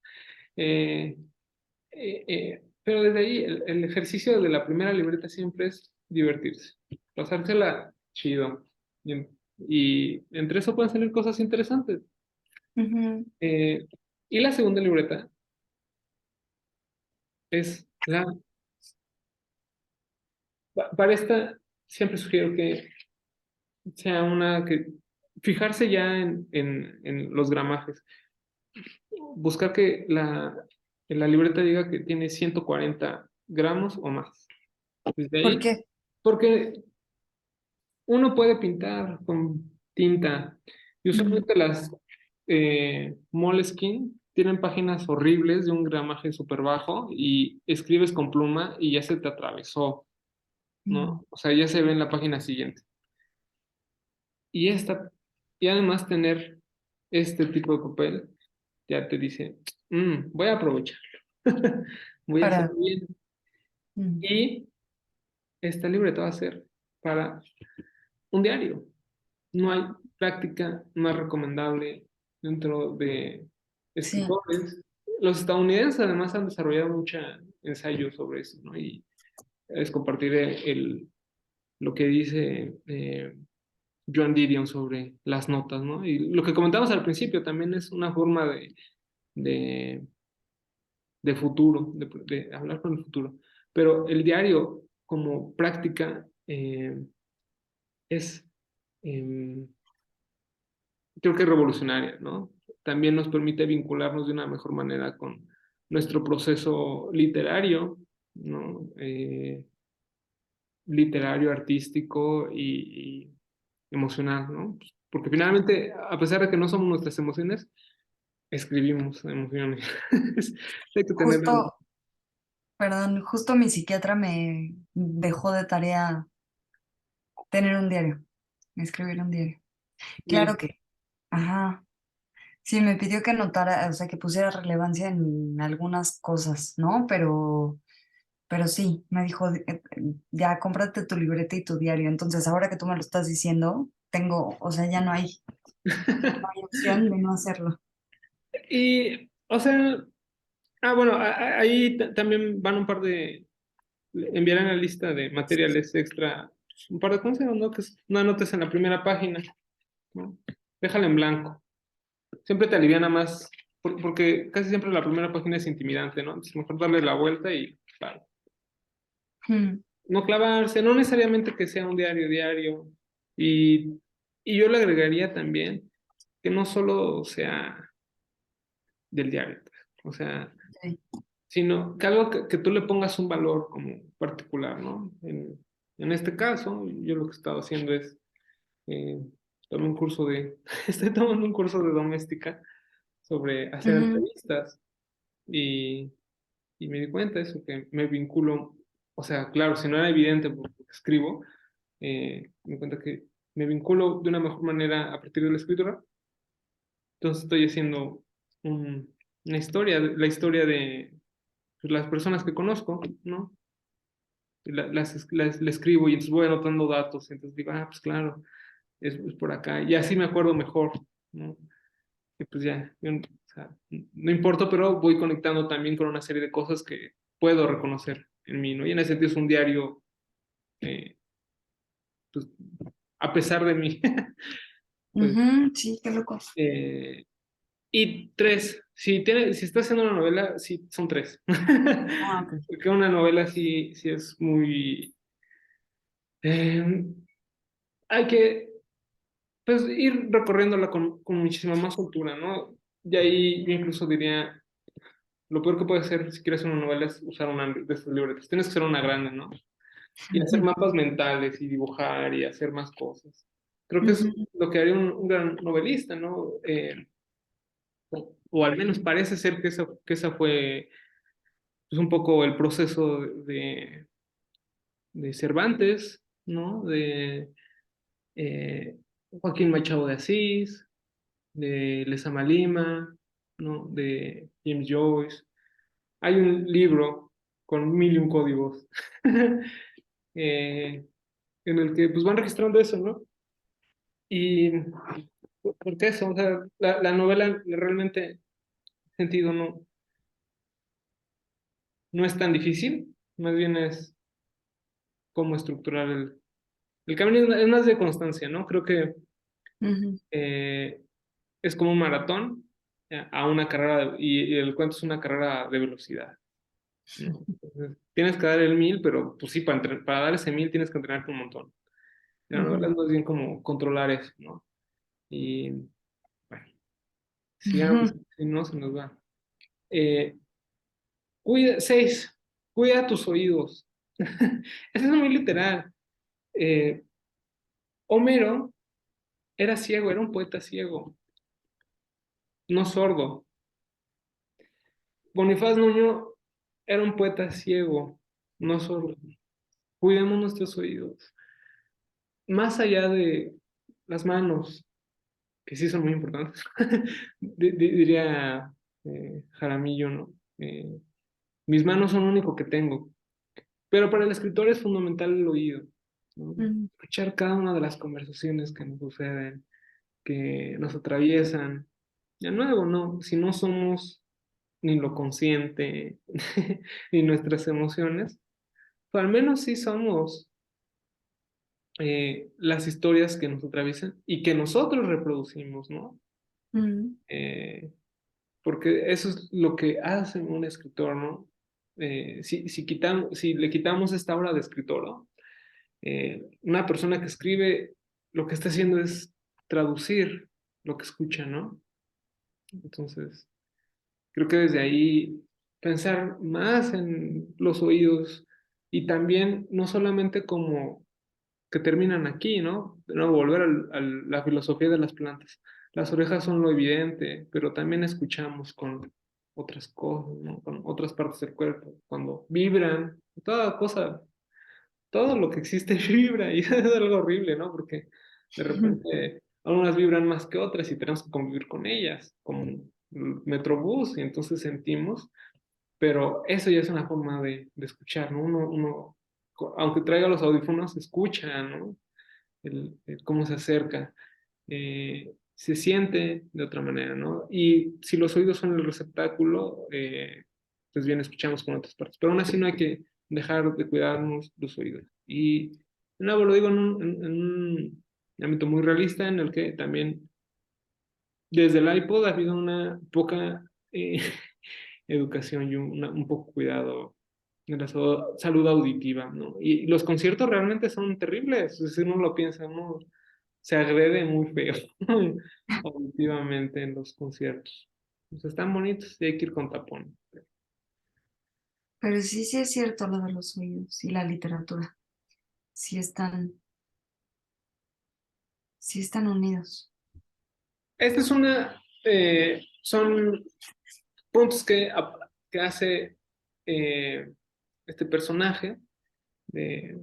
Eh, pero desde ahí, el ejercicio de la primera libreta siempre es divertirse, pasársela chido. Y entre eso pueden salir cosas interesantes. Eh, y la segunda libreta es para esta, siempre sugiero que sea una que fijarse ya en los gramajes, buscar que la libreta diga que tiene 140 gramos o más. Desde ¿Por ahí, qué? porque uno puede pintar con tinta y usualmente las Moleskine tienen páginas horribles de un gramaje súper bajo y escribes con pluma y ya se te atravesó, ¿no? O sea, ya se ve en la página siguiente. Y y además tener este tipo de papel ya te dice, voy a aprovecharlo, voy a hacerlo Para... bien. Y esta libreta va a ser para un diario. No hay práctica más recomendable dentro de Sí. escritores. Los estadounidenses además han desarrollado mucho ensayo sobre eso, ¿no? Y es compartir lo que dice Joan Didion sobre las notas, ¿no? Y lo que comentamos al principio también es una forma de, de futuro, de hablar con el futuro. Pero el diario como práctica es... em, creo que es revolucionaria, ¿no? También nos permite vincularnos de una mejor manera con nuestro proceso literario, ¿no? Literario, artístico y emocional, ¿no? Porque finalmente, a pesar de que no somos nuestras emociones, escribimos emociones. Hay que tenerlo. Justo, perdón, justo mi psiquiatra me dejó de tarea tener un diario, escribir un diario. Claro Bien. que, ajá, sí, me pidió que anotara, o sea, que pusiera relevancia en algunas cosas, ¿no? Pero sí, me dijo, ya cómprate tu libreta y tu diario. Entonces, ahora que tú me lo estás diciendo, tengo, o sea, ya no hay opción de no hacerlo. Y, o sea, bueno, ahí también van un par enviarán la lista de materiales extra, pues, un par de consejos, ¿no? Que no anotes en la primera página, ¿no? Déjala en blanco. Siempre te aliviana más, porque casi siempre la primera página es intimidante, ¿no? Entonces mejor darle la vuelta y claro, Mm, no clavarse, no necesariamente que sea un diario. Y, y yo le agregaría también que no solo sea del diario, pues, o sea, sí. sino que algo que tú le pongas un valor como particular, ¿no? En este caso, yo lo que he estado haciendo es, eh, tomé un curso estoy tomando un curso de doméstica sobre hacer Ujú. entrevistas y y me di cuenta de eso, que me vinculo, o sea, claro, si no era evidente porque escribo, me di cuenta que me vinculo de una mejor manera a partir de la escritura. Entonces estoy haciendo una historia, la historia de pues, las personas que conozco, ¿no? La escribo y entonces voy anotando datos, entonces digo, ah, pues claro, es por acá, y así me acuerdo mejor, ¿no? Y pues ya, o sea, no importa, pero voy conectando también con una serie de cosas que puedo reconocer en mí, ¿no? Y en ese sentido es un diario, eh, pues, a pesar de mí. Pues, Ujú, sí, qué loco. eh, y tres, si estás haciendo una novela, sí, son tres. Ah, ok. Porque una novela sí es muy... eh, hay que pues, ir recorriéndola con muchísima más soltura, ¿no? Y ahí yo incluso diría, lo peor que puedes hacer si quieres hacer una novela es usar una de estas libretas. Tienes que ser una grande, ¿no? Y hacer mapas mentales y dibujar y hacer más cosas. Creo que es Ujú, lo que haría un gran novelista, ¿no? O al menos parece ser que esa fue pues, un poco el proceso de Cervantes, ¿no? De eh, Joaquín Machado de Asís, de Lezama Lima, ¿no? De James Joyce. Hay un libro con mil y un códigos eh, en el que pues van registrando eso, ¿no? Y porque eso, o sea, la novela realmente sentido no es tan difícil, más bien es cómo estructurar el camino, es más de constancia, ¿no? Creo que ujú, eh, es como un maratón a una carrera, y el cuento es una carrera de velocidad, ¿no? Entonces, tienes que dar el 1000, pero pues sí, para dar ese 1000 tienes que entrenarte un montón. La novela ujú, es más bien como controlar eso, ¿no? Y bueno, sigamos, ujú. si no se nos va. Eh, seis, cuida tus oídos. Eso es muy literal. Eh, Homero era ciego, era un poeta ciego, no sordo. Bonifaz Nuño era un poeta ciego, no sordo. Cuidemos nuestros oídos. Más allá de las manos, que sí son muy importantes, diría Jaramillo, ¿no? Mis manos son lo único que tengo. Pero para el escritor es fundamental el oído, ¿no? Ujú, Escuchar cada una de las conversaciones que nos suceden, que nos atraviesan. De nuevo, no, si no somos ni lo consciente, ni nuestras emociones, pues al menos sí somos las historias que nos atraviesan y que nosotros reproducimos, ¿no? ujú, Eh, Porque eso es lo que hace un escritor, ¿no? Si le quitamos esta obra de escritor, ¿no? Una persona que escribe, lo que está haciendo es traducir lo que escucha, ¿no? Entonces, creo que desde ahí pensar más en los oídos y también no solamente como que terminan aquí, ¿no? De nuevo, volver a la filosofía de las plantas. Las orejas son lo evidente, pero también escuchamos con otras cosas, ¿no? Con otras partes del cuerpo, cuando vibran, toda cosa, todo lo que existe vibra y es algo horrible, ¿no? Porque de ujú, repente algunas vibran más que otras y tenemos que convivir con ellas, como el Metrobús, y entonces sentimos, pero eso ya es una forma de escuchar, ¿no? Aunque traiga los audífonos, escucha, ¿no? Cómo se acerca, se siente de otra manera, ¿no? Y si los oídos son el receptáculo, pues bien, escuchamos con otras partes, pero aún así no hay que dejar de cuidarnos los oídos. Y de nuevo lo digo en un ámbito muy realista en el que también desde el iPod ha habido una poca educación y un poco cuidado de la salud auditiva, ¿no? Y los conciertos realmente son terribles, si uno lo piensa, ¿no? Se agrede muy feo auditivamente en los conciertos. Pues están bonitos y hay que ir con tapón. Pero sí, sí es cierto lo de los oídos y la literatura. Sí están unidos. Esta es son puntos que hace este personaje de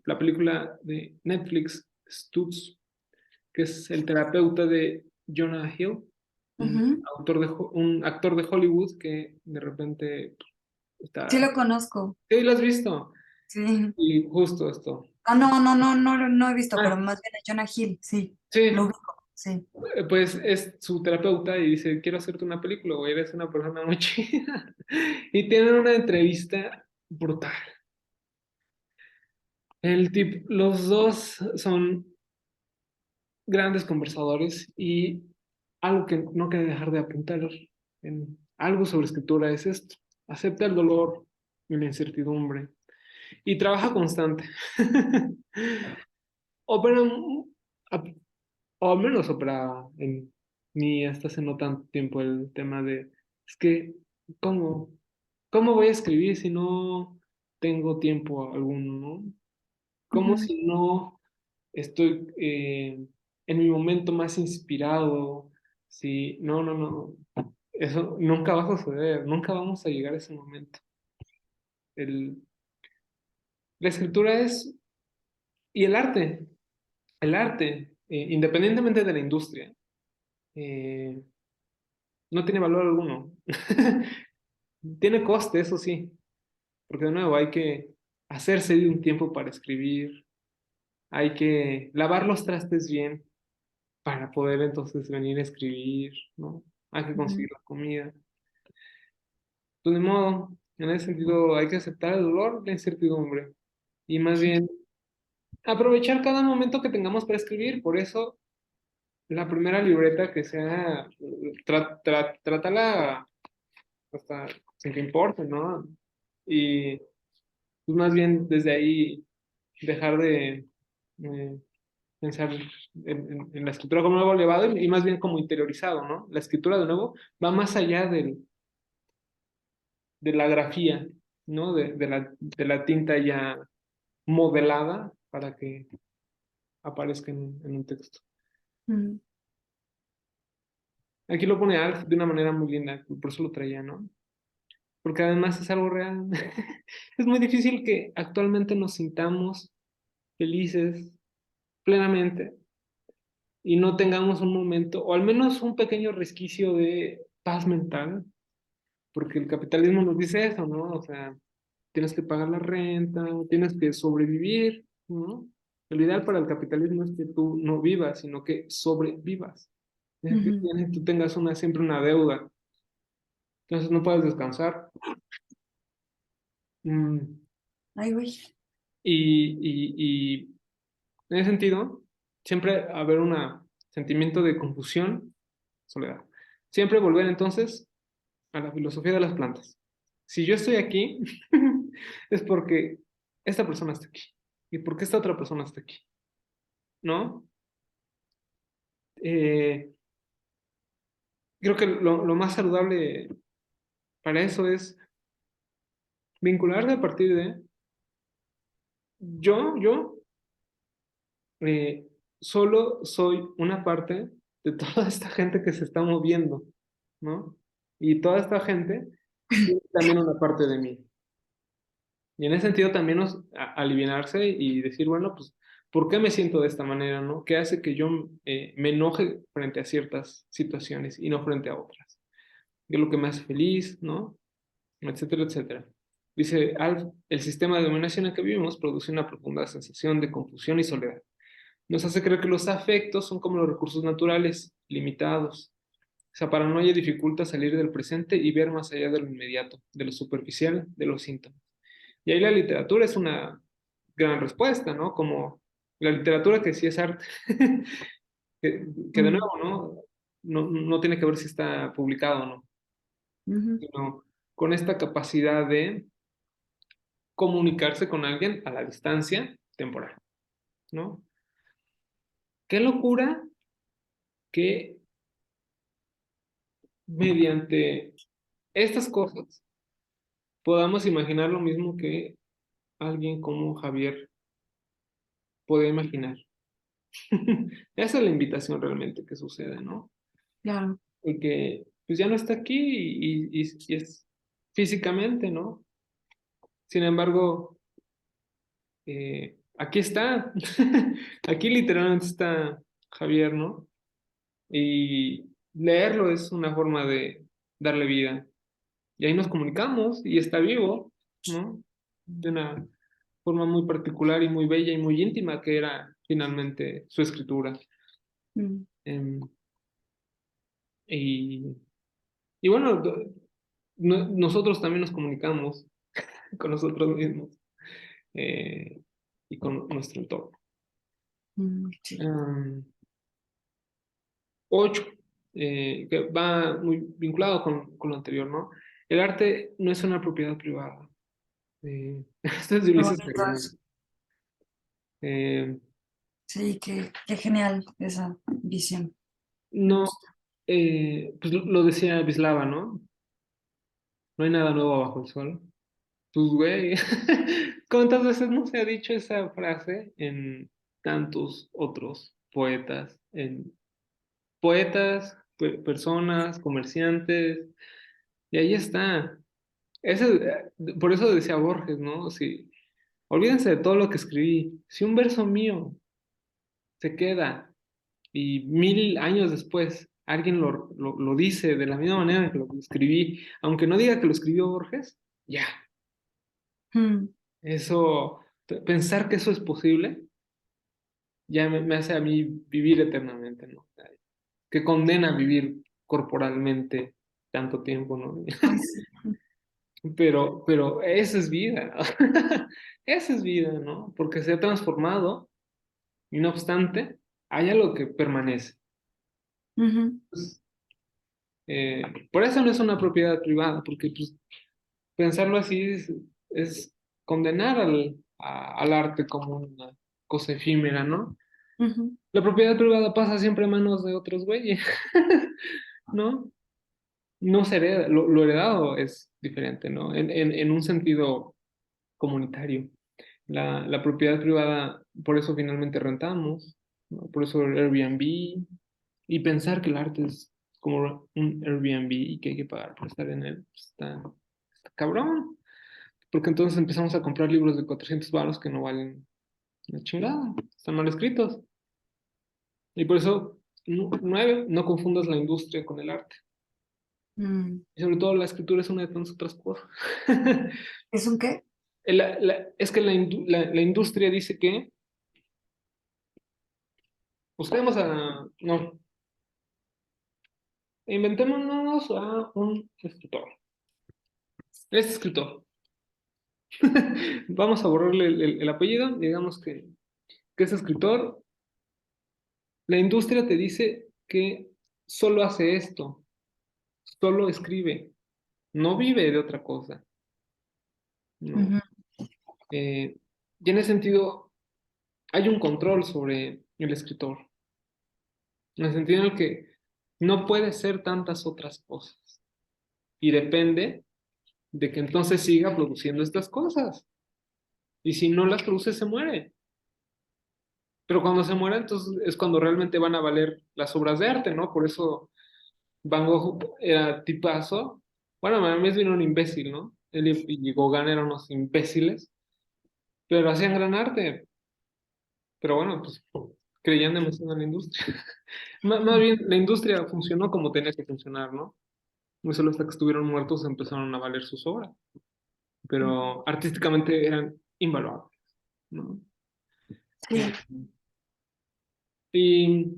la película de Netflix, Stutz, que es el terapeuta de Jonah Hill, Ujú. un actor de Hollywood que de repente Sí está... lo conozco. Sí, lo has visto. Sí. Y justo esto. Ah, no he visto, pero Ah, más bien a Jonah Hill, sí. Lo sí, ubico, sí. pues es su terapeuta y dice, quiero hacerte una película, güey, eres una persona muy chida. Y tienen una entrevista brutal. Los dos son grandes conversadores y algo que no quiero dejar de apuntar en algo sobre escritura es esto. Acepta el dolor y la incertidumbre y trabaja constante. Opera, o al menos opera en mí hasta hace no tanto tiempo el tema de, es que, ¿cómo, cómo voy a escribir si no tengo tiempo alguno, ¿no? ¿Cómo Ujú, si no estoy en mi momento más inspirado? Si, no, eso nunca va a suceder, nunca vamos a llegar a ese momento. El, la escritura es, y el arte, independientemente de la industria, eh, no tiene valor alguno. Tiene coste, eso sí, porque de nuevo hay que hacerse de un tiempo para escribir, hay que lavar los trastes bien para poder entonces venir a escribir, ¿no? Hay que ujú. conseguir la comida. Pues de modo, en ese sentido hay que aceptar el dolor, la incertidumbre y más bien aprovechar cada momento que tengamos para escribir. Por eso la primera libreta que sea, trátala hasta sin que importe, ¿no? Y pues más bien desde ahí dejar de pensar en la escritura como algo elevado y más bien como interiorizado, ¿no? La escritura, de nuevo, va más allá de la grafía, ¿no? De la tinta ya modelada para que aparezca en un texto. Mm. Aquí lo pone Alf de una manera muy linda, por eso lo traía, ¿no? Porque además es algo real. Es muy difícil que actualmente nos sintamos felices plenamente y no tengamos un momento, o al menos un pequeño resquicio de paz mental, porque el capitalismo nos dice eso, ¿no? O sea, tienes que pagar la renta, tienes que sobrevivir, ¿no? Lo ideal para el capitalismo es que tú no vivas, sino que sobrevivas. Es que Ujú. tú tengas siempre una deuda, entonces no puedes descansar. Mm, Ay, güey. y en ese sentido, siempre haber un sentimiento de confusión, soledad. Siempre volver entonces a la filosofía de las plantas. Si yo estoy aquí, es porque esta persona está aquí. ¿Y por qué esta otra persona está aquí? ¿No? Eh, Creo que lo más saludable para eso es vincularse a partir de yo eh, solo soy una parte de toda esta gente que se está moviendo, ¿no? Y toda esta gente tiene también una parte de mí. Y en ese sentido también alivianarse y decir, bueno, pues, ¿por qué me siento de esta manera, no? ¿Qué hace que yo me enoje frente a ciertas situaciones y no frente a otras? ¿Qué es lo que me hace feliz, no? Etcétera, etcétera. Dice Alf, el sistema de dominación en que vivimos produce una profunda sensación de confusión y soledad. Nos hace creer que los afectos son como los recursos naturales, limitados. Esa paranoia dificulta salir del presente y ver más allá de lo inmediato, de lo superficial, de los síntomas. Y ahí la literatura es una gran respuesta, ¿no? Como la literatura que sí es arte, que de Mm, nuevo, ¿no? No tiene que ver si está publicado o no, ujú. sino con esta capacidad de comunicarse con alguien a la distancia temporal, ¿no? Qué locura que mediante estas cosas podamos imaginar lo mismo que alguien como Javier puede imaginar. Esa es la invitación realmente que sucede, ¿no? Claro. Y que pues ya no está aquí y es físicamente, ¿no? Sin embargo, aquí está, aquí literalmente está Javier, ¿no? Y leerlo es una forma de darle vida. Y ahí nos comunicamos y está vivo, ¿no? De una forma muy particular y muy bella y muy íntima que era finalmente su escritura. Mm. Em, y, y bueno, nosotros también nos comunicamos con nosotros mismos eh, y con nuestro entorno. Sí. 8, que va muy vinculado con lo anterior, ¿no? El arte no es una propiedad privada. Esto es de Qué Ulises bonito Fernández. eso. Eh, Sí, qué genial esa visión. Me no, gusta. pues lo decía Bislava, ¿no? No hay nada nuevo bajo el sol. Pues, güey, ¿cuántas veces no se ha dicho esa frase en tantos otros poetas? En poetas, personas, comerciantes, y ahí está. Por eso decía Borges, ¿no? Si, olvídense de todo lo que escribí. Si un verso mío se queda y 1000 años después alguien lo dice de la misma manera en que lo escribí, aunque no diga que lo escribió Borges, ya. Mm. Eso, pensar que eso es posible, ya me hace a mí vivir eternamente, ¿no? Que condena vivir corporalmente tanto tiempo, ¿no? Ay, sí. Pero esa es vida. Esa es vida, ¿no? Porque se ha transformado y no obstante, hay algo que permanece. Ujú. Pues, por eso no es una propiedad privada, porque pues, pensarlo así es condenar al arte como una cosa efímera, ¿no? Ujú. La propiedad privada pasa siempre a manos de otros güeyes, ¿no? No se hereda, lo heredado es diferente, ¿no? En un sentido comunitario. La propiedad privada, por eso finalmente rentamos, ¿no? Por eso el Airbnb, y pensar que el arte es como un Airbnb y que hay que pagar por estar en él, pues está cabrón, porque entonces empezamos a comprar libros de 400 varos que no valen una chingada, están mal escritos, y por eso, 9, no confundas la industria con el arte, Mm. y sobre todo la escritura es una de tantas otras cosas. ¿Es un qué? Es que la industria dice que busquemos no, inventémonos a un escritor. Este escritor. Vamos a borrarle el apellido, digamos que es escritor. La industria te dice que solo hace esto, solo escribe, no vive de otra cosa, ¿no? Ujú. Eh, y en ese sentido, hay un control sobre el escritor, en el sentido en el que no puede ser tantas otras cosas. Y depende de que entonces siga produciendo estas cosas. Y si no las produce, se muere. Pero cuando se muere, entonces es cuando realmente van a valer las obras de arte, ¿no? Por eso Van Gogh era tipazo. Bueno, a mí es vino un imbécil, ¿no? Él y Gauguin eran unos imbéciles, pero hacían gran arte. Pero bueno, pues creían demasiado en la industria. Más bien, la industria funcionó como tenía que funcionar, ¿no? Muy solo hasta que estuvieron muertos empezaron a valer sus obras. Pero artísticamente eran invaluables, ¿no? Sí. Y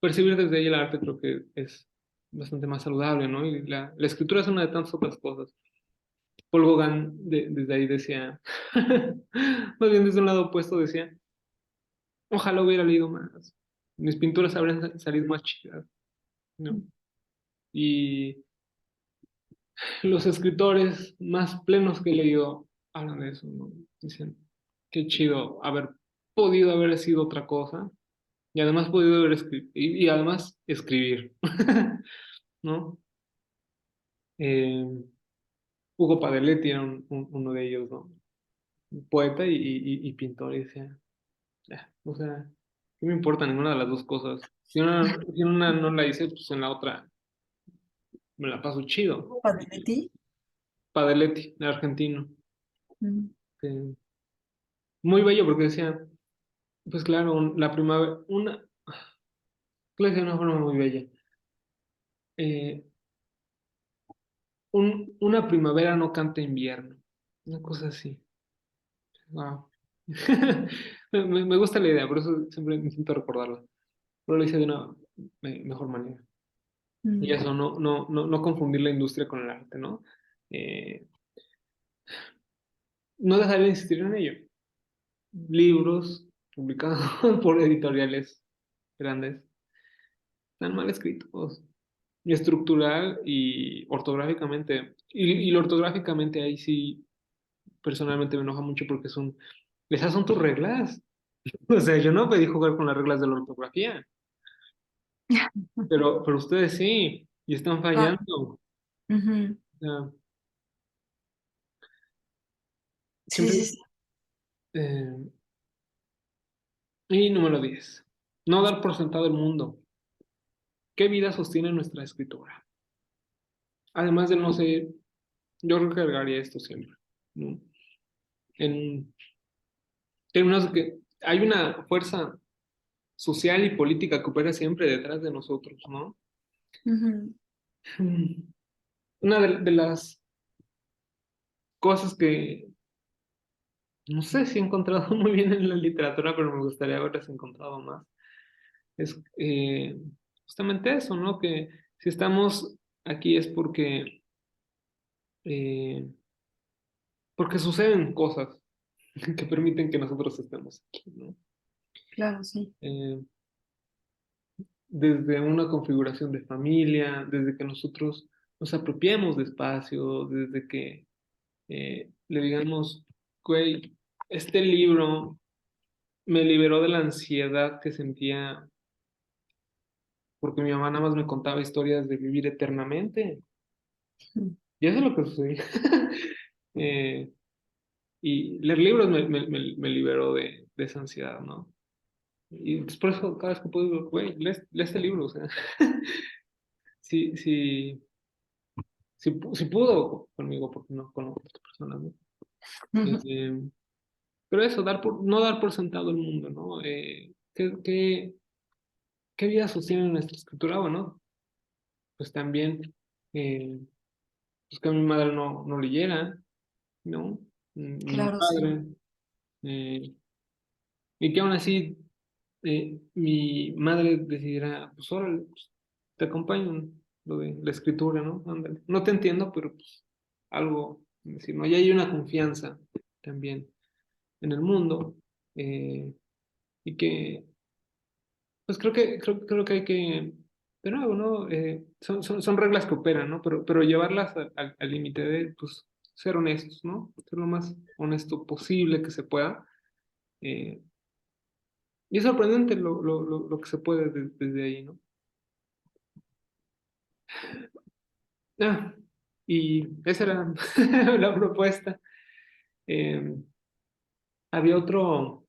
percibir desde ahí el arte creo que es bastante más saludable, ¿no? Y la escritura es una de tantas otras cosas. Paul Gauguin desde ahí decía, más bien desde un lado opuesto decía, ojalá hubiera leído más, mis pinturas habrían salido más chidas, ¿no? Y los escritores más plenos que he leído hablan de eso, ¿no? Dicen, qué chido haber podido haber sido otra cosa y además podido haber escrito, y además escribir, ¿no? Eh, Hugo Padelletti era uno de ellos, ¿no? Poeta y pintor, y decía, "Ah, o sea, ¿qué me importa ninguna de las dos cosas? Si una no la hice, pues en la otra me la paso chido. Padenetti. Padeletti, el argentino. Mm. Muy bello porque decía, pues claro, la primavera, lo decía de una forma muy bella. Eh, una primavera no canta invierno. Una cosa así. Wow. Me gusta la idea, por eso siempre intento recordarla. Pero lo hice de una mejor manera. Y Mm. eso, no confundir la industria con el arte, ¿no? Eh, no dejar de insistir en ello. Libros publicados por editoriales grandes están mal escritos. Y estructural y ortográficamente. Y lo ortográficamente ahí sí, personalmente me enoja mucho porque esas son tus reglas. O sea, yo no pedí jugar con las reglas de la ortografía, pero ustedes sí, y están Ah, fallando. O ujú. sea, Sí, siempre. sí, sí. eh, y número 10. No dar por sentado el mundo. ¿Qué vida sostiene nuestra escritura? Además de no ser, yo recargaría esto siempre, ¿no? En términos de que hay una fuerza social y política que opera siempre detrás de nosotros, ¿no? Ujú. Mm. Una de las cosas que no sé si he encontrado muy bien en la literatura, pero me gustaría haberlas encontrado más, es justamente eso, ¿no? Que si estamos aquí es eh, porque suceden cosas que permiten que nosotros estemos aquí, ¿no? Claro, sí. Eh, desde una configuración de familia, desde que nosotros nos apropiemos de espacio, desde que le digamos, güey, este libro me liberó de la ansiedad que sentía porque mi mamá nada más me contaba historias de vivir eternamente. Mm. Y eso es lo que sucedía. Eh, y leer libros me liberó de esa ansiedad, ¿no? Y pues por eso cada vez que puedo, güey, lee este libro, o sea, si, si, si pudo conmigo, porque no con otras personas, ¿no? Ujú. Eh, pero eso, no dar por sentado el mundo, ¿no? ¿Qué vida sostiene nuestra escritura? Bueno, pues también, eh, pues que mi madre no leyera, ¿no? Mi Claro, sí. padre, eh, y que aún así mi madre decidiera, pues órale, pues, te acompaño en lo de la escritura, ¿no? Ándale. No te entiendo, pero pues algo, es decir, ¿no? Y hay una confianza también en el mundo, y que, pues creo que hay que, de nuevo, ¿no? Son reglas que operan, ¿no? Pero llevarlas al límite de, pues, ser honestos, ¿no? Ser lo más honesto posible que se pueda. eh, Y es sorprendente lo que se puede desde ahí, ¿no? Ah, y esa era la propuesta. Eh, había otro,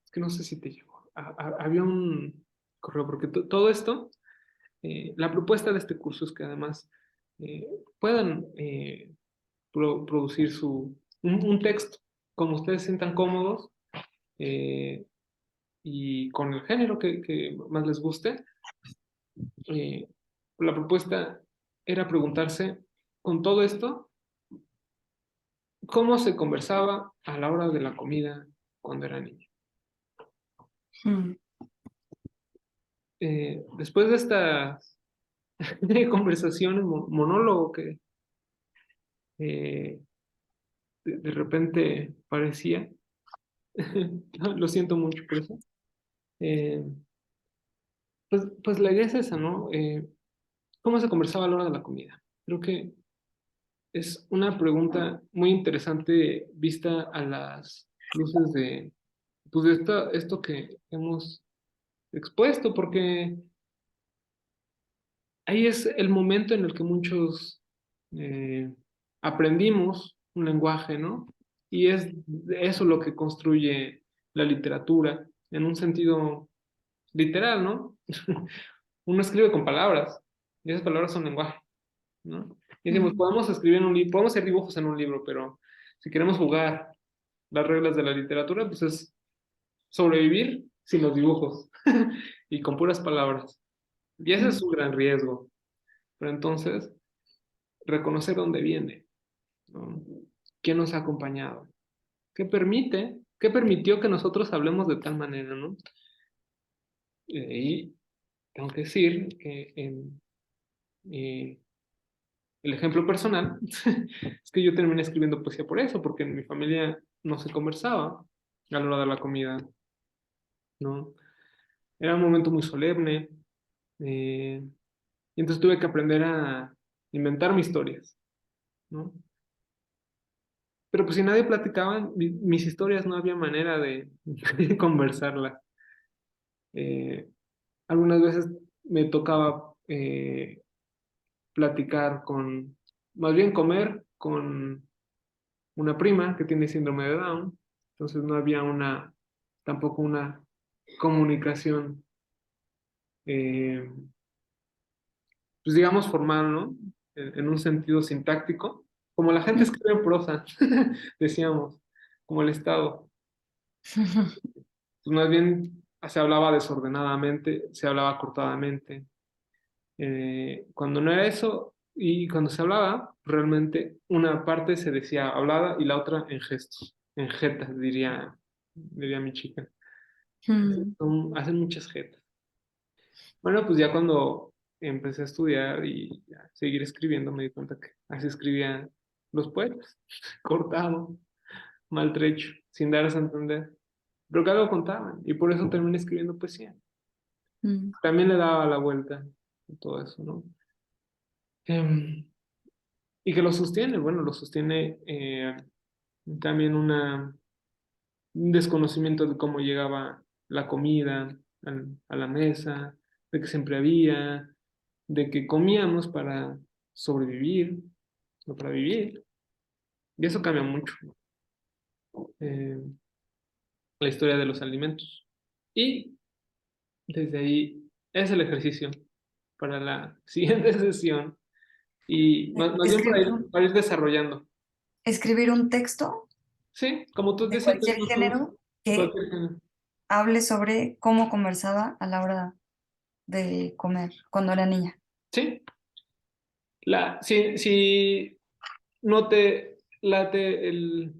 es que no sé si te llegó, había un correo, porque todo esto, la propuesta de este curso es que además eh, puedan producir un texto como ustedes se sientan cómodos, eh, y con el género que más les guste. eh, la propuesta era preguntarse, con todo esto, ¿cómo se conversaba a la hora de la comida cuando era niño? Mm. Después de esta conversación, monólogo que eh, de repente parecía, lo siento mucho por eso, eh, pues la idea es esa, ¿no? ¿Cómo se conversaba a la hora de la comida? Creo que es una pregunta muy interesante vista a las luces de, pues de esto que hemos expuesto, porque ahí es el momento en el que muchos eh, aprendimos un lenguaje, ¿no? Y es eso lo que construye la literatura en un sentido literal, ¿no? Uno escribe con palabras y esas palabras son lenguaje. ¿no? Y decimos, podemos escribir en un libro, podemos hacer dibujos en un libro, pero si queremos jugar las reglas de la literatura, pues es sobrevivir sin los dibujos y con puras palabras. Y ese es un gran riesgo. Pero entonces, reconocer dónde viene, ¿no? ¿Quién nos ha acompañado? ¿Qué permitió que nosotros hablemos de tal manera, ¿no? Y tengo que decir que el ejemplo personal es que yo terminé escribiendo poesía por eso, porque en mi familia no se conversaba a la hora de la comida, ¿no? Era un momento muy solemne, y entonces tuve que aprender a inventar mis historias, ¿no? Pero pues si nadie platicaba mis historias, no había manera de, de conversarlas. Eh, Algunas veces me tocaba platicar con, más bien comer con una prima que tiene síndrome de Down, entonces no había tampoco una comunicación, eh, pues digamos formal, ¿no? En un sentido sintáctico, como la gente escribe en prosa, decíamos, como el Estado. Pues más bien se hablaba desordenadamente, se hablaba cortadamente. Cuando no era eso, y cuando se hablaba, realmente una parte se decía hablada y la otra en gestos, en jetas, diría mi chica. Hacen muchas jetas. Bueno, pues ya cuando empecé a estudiar y a seguir escribiendo, me di cuenta que así escribían los poetas, cortado, maltrecho, sin darse a entender, pero que algo contaban, y por eso terminé escribiendo poesía. También le daba la vuelta a todo eso, ¿no? Em, y que lo sostiene, bueno, lo sostiene también un desconocimiento de cómo llegaba la comida a la mesa, de que siempre había, de que comíamos para sobrevivir, no para vivir. Y eso cambia mucho, eh, la historia de los alimentos. Y desde ahí es el ejercicio para la siguiente sesión y más bien Escribir, para ir desarrollando. escribir un texto Sí, como tú de decías, cualquier género que cualquier género. hable sobre cómo conversaba a la hora de comer cuando era niña. Sí, si no te late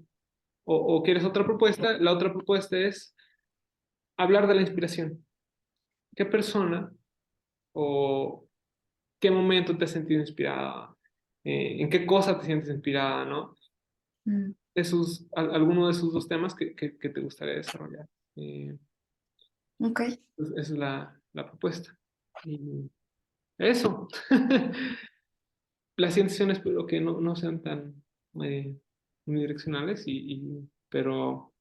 o quieres otra propuesta, la otra propuesta es hablar de la inspiración. ¿Qué persona o qué momento te has sentido inspirada? ¿En qué cosa te sientes inspirada, no? Mm, Alguno de esos dos temas que te gustaría desarrollar. Eh, ok. Esa es la propuesta. Y eso. Las siguientes sesiones espero que no sean tan unidireccionales, pero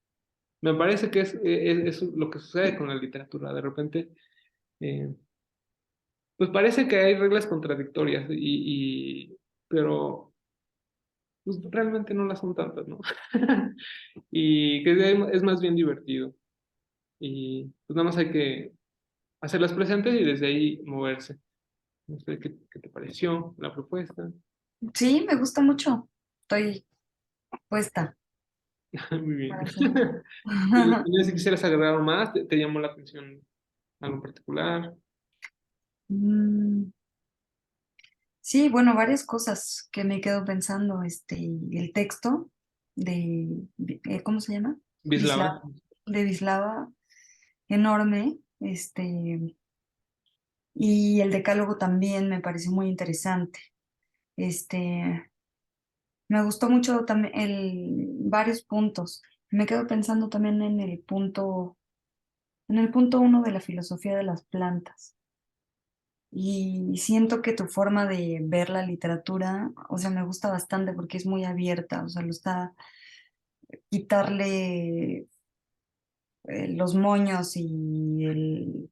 me parece que es lo que sucede con la literatura. De repente, eh, pues parece que hay reglas contradictorias, pero pues, realmente no las son tantas, ¿no? Y que es más bien divertido. Y pues nada más hay que hacerlas presentes y desde ahí moverse. No sé qué te pareció la propuesta. Sí, me gusta mucho. Estoy puesta Muy bien. para hacerlo. Y no sé si quisieras agregar algo más, ¿te llamó la atención algo en particular? Mm, sí, bueno, varias cosas que me quedo pensando. El texto ¿cómo se llama? Bislava. Vislava, de Vislava, enorme. Y el decálogo también me pareció muy interesante. Este, Me gustó mucho también varios puntos. Me quedo pensando también en el punto uno de la filosofía de las plantas. Y siento que tu forma de ver la literatura, o sea, me gusta bastante porque es muy abierta, o sea, lo está quitarle los moños y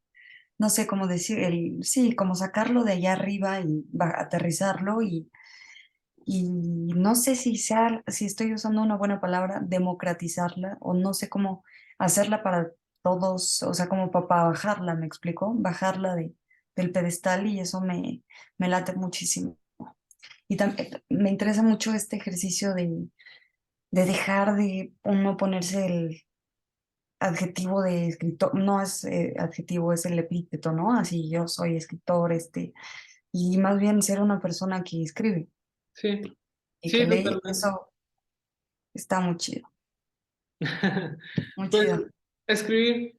no sé cómo decir, sí, como sacarlo de allá arriba y aterrizarlo y no sé si estoy usando una buena palabra, democratizarla, o no sé cómo hacerla para todos, o sea, como para bajarla, ¿me explico? Bajarla del pedestal y eso me late muchísimo. Y me interesa mucho este ejercicio de dejar de uno ponerse el adjetivo de escritor, no es adjetivo, es el epíteto, ¿no? Así yo soy escritor, y más bien ser una persona que escribe Sí, y que sí, lee, totalmente. eso está muy chido, muy Pues chido. escribir,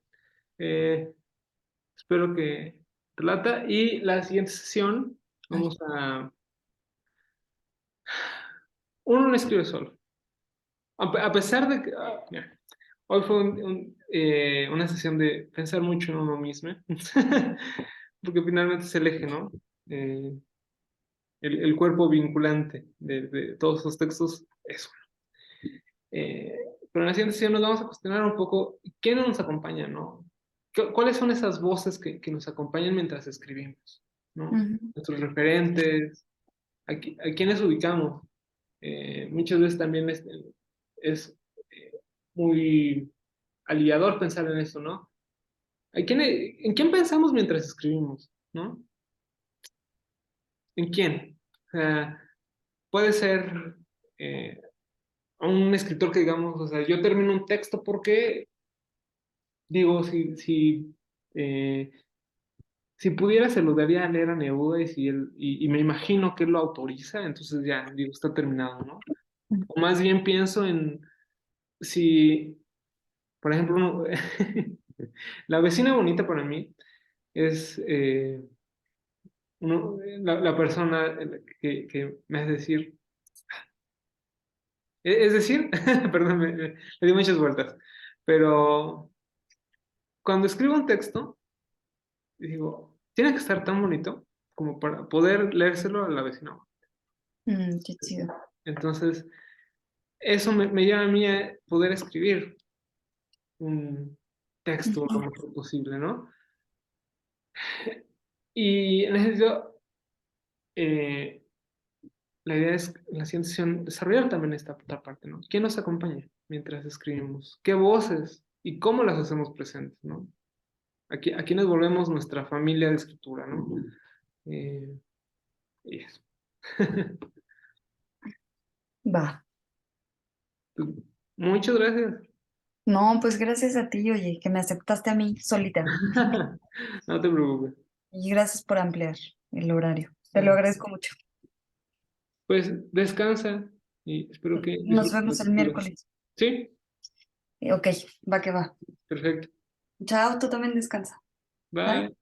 espero que te lata. Y la siguiente sesión Ay, vamos a... Uno no escribe solo. A pesar de que... mira, hoy fue una sesión de pensar mucho en uno mismo, porque finalmente es el eje, ¿no? Eh, el cuerpo vinculante de todos esos textos es Eh, pero en la siguiente sesión nos vamos a cuestionar un poco quién nos acompaña, ¿no? ¿Cuáles son esas voces que nos acompañan mientras escribimos, ¿no? ujú, Nuestros referentes, a quiénes ubicamos. Muchas veces también es muy aliviador pensar en eso, ¿no? ¿En quién pensamos mientras escribimos, ¿no? ¿En quién? O sea, puede ser un escritor que digamos, o sea, yo termino un texto porque digo, eh, si pudiera, se lo daría a leer a Neruda y me imagino que él lo autoriza, entonces ya, digo, está terminado, ¿no? ujú. O más bien pienso en si, por ejemplo, la vecina bonita para mí es la persona que me hace decir, es decir, perdón, le di muchas vueltas, pero cuando escribo un texto, digo, tiene que estar tan bonito como para poder leérselo a la vecina. Qué chido. Entonces, eso me lleva a mí a poder escribir un texto lo Ujú. mejor posible, ¿no? Y en ese sentido, eh, la idea es, en la siguiente sesión, desarrollar también esta otra parte, ¿no? ¿Quién nos acompaña mientras escribimos? ¿Qué voces? ¿Y cómo las hacemos presentes, ¿no? A quiénes volvemos nuestra familia de escritura, ¿no? Eh, y eso. Va. Muchas gracias. No, pues gracias a ti, oye, que me aceptaste a mí solita. No te preocupes. Y gracias por ampliar el horario. Te lo agradezco mucho. Pues descansa y espero que Nos disfrutes la vemos el lectura. miércoles. Sí, Ok, va que va. perfecto. Chao, tú también descansa. Bye. Bye.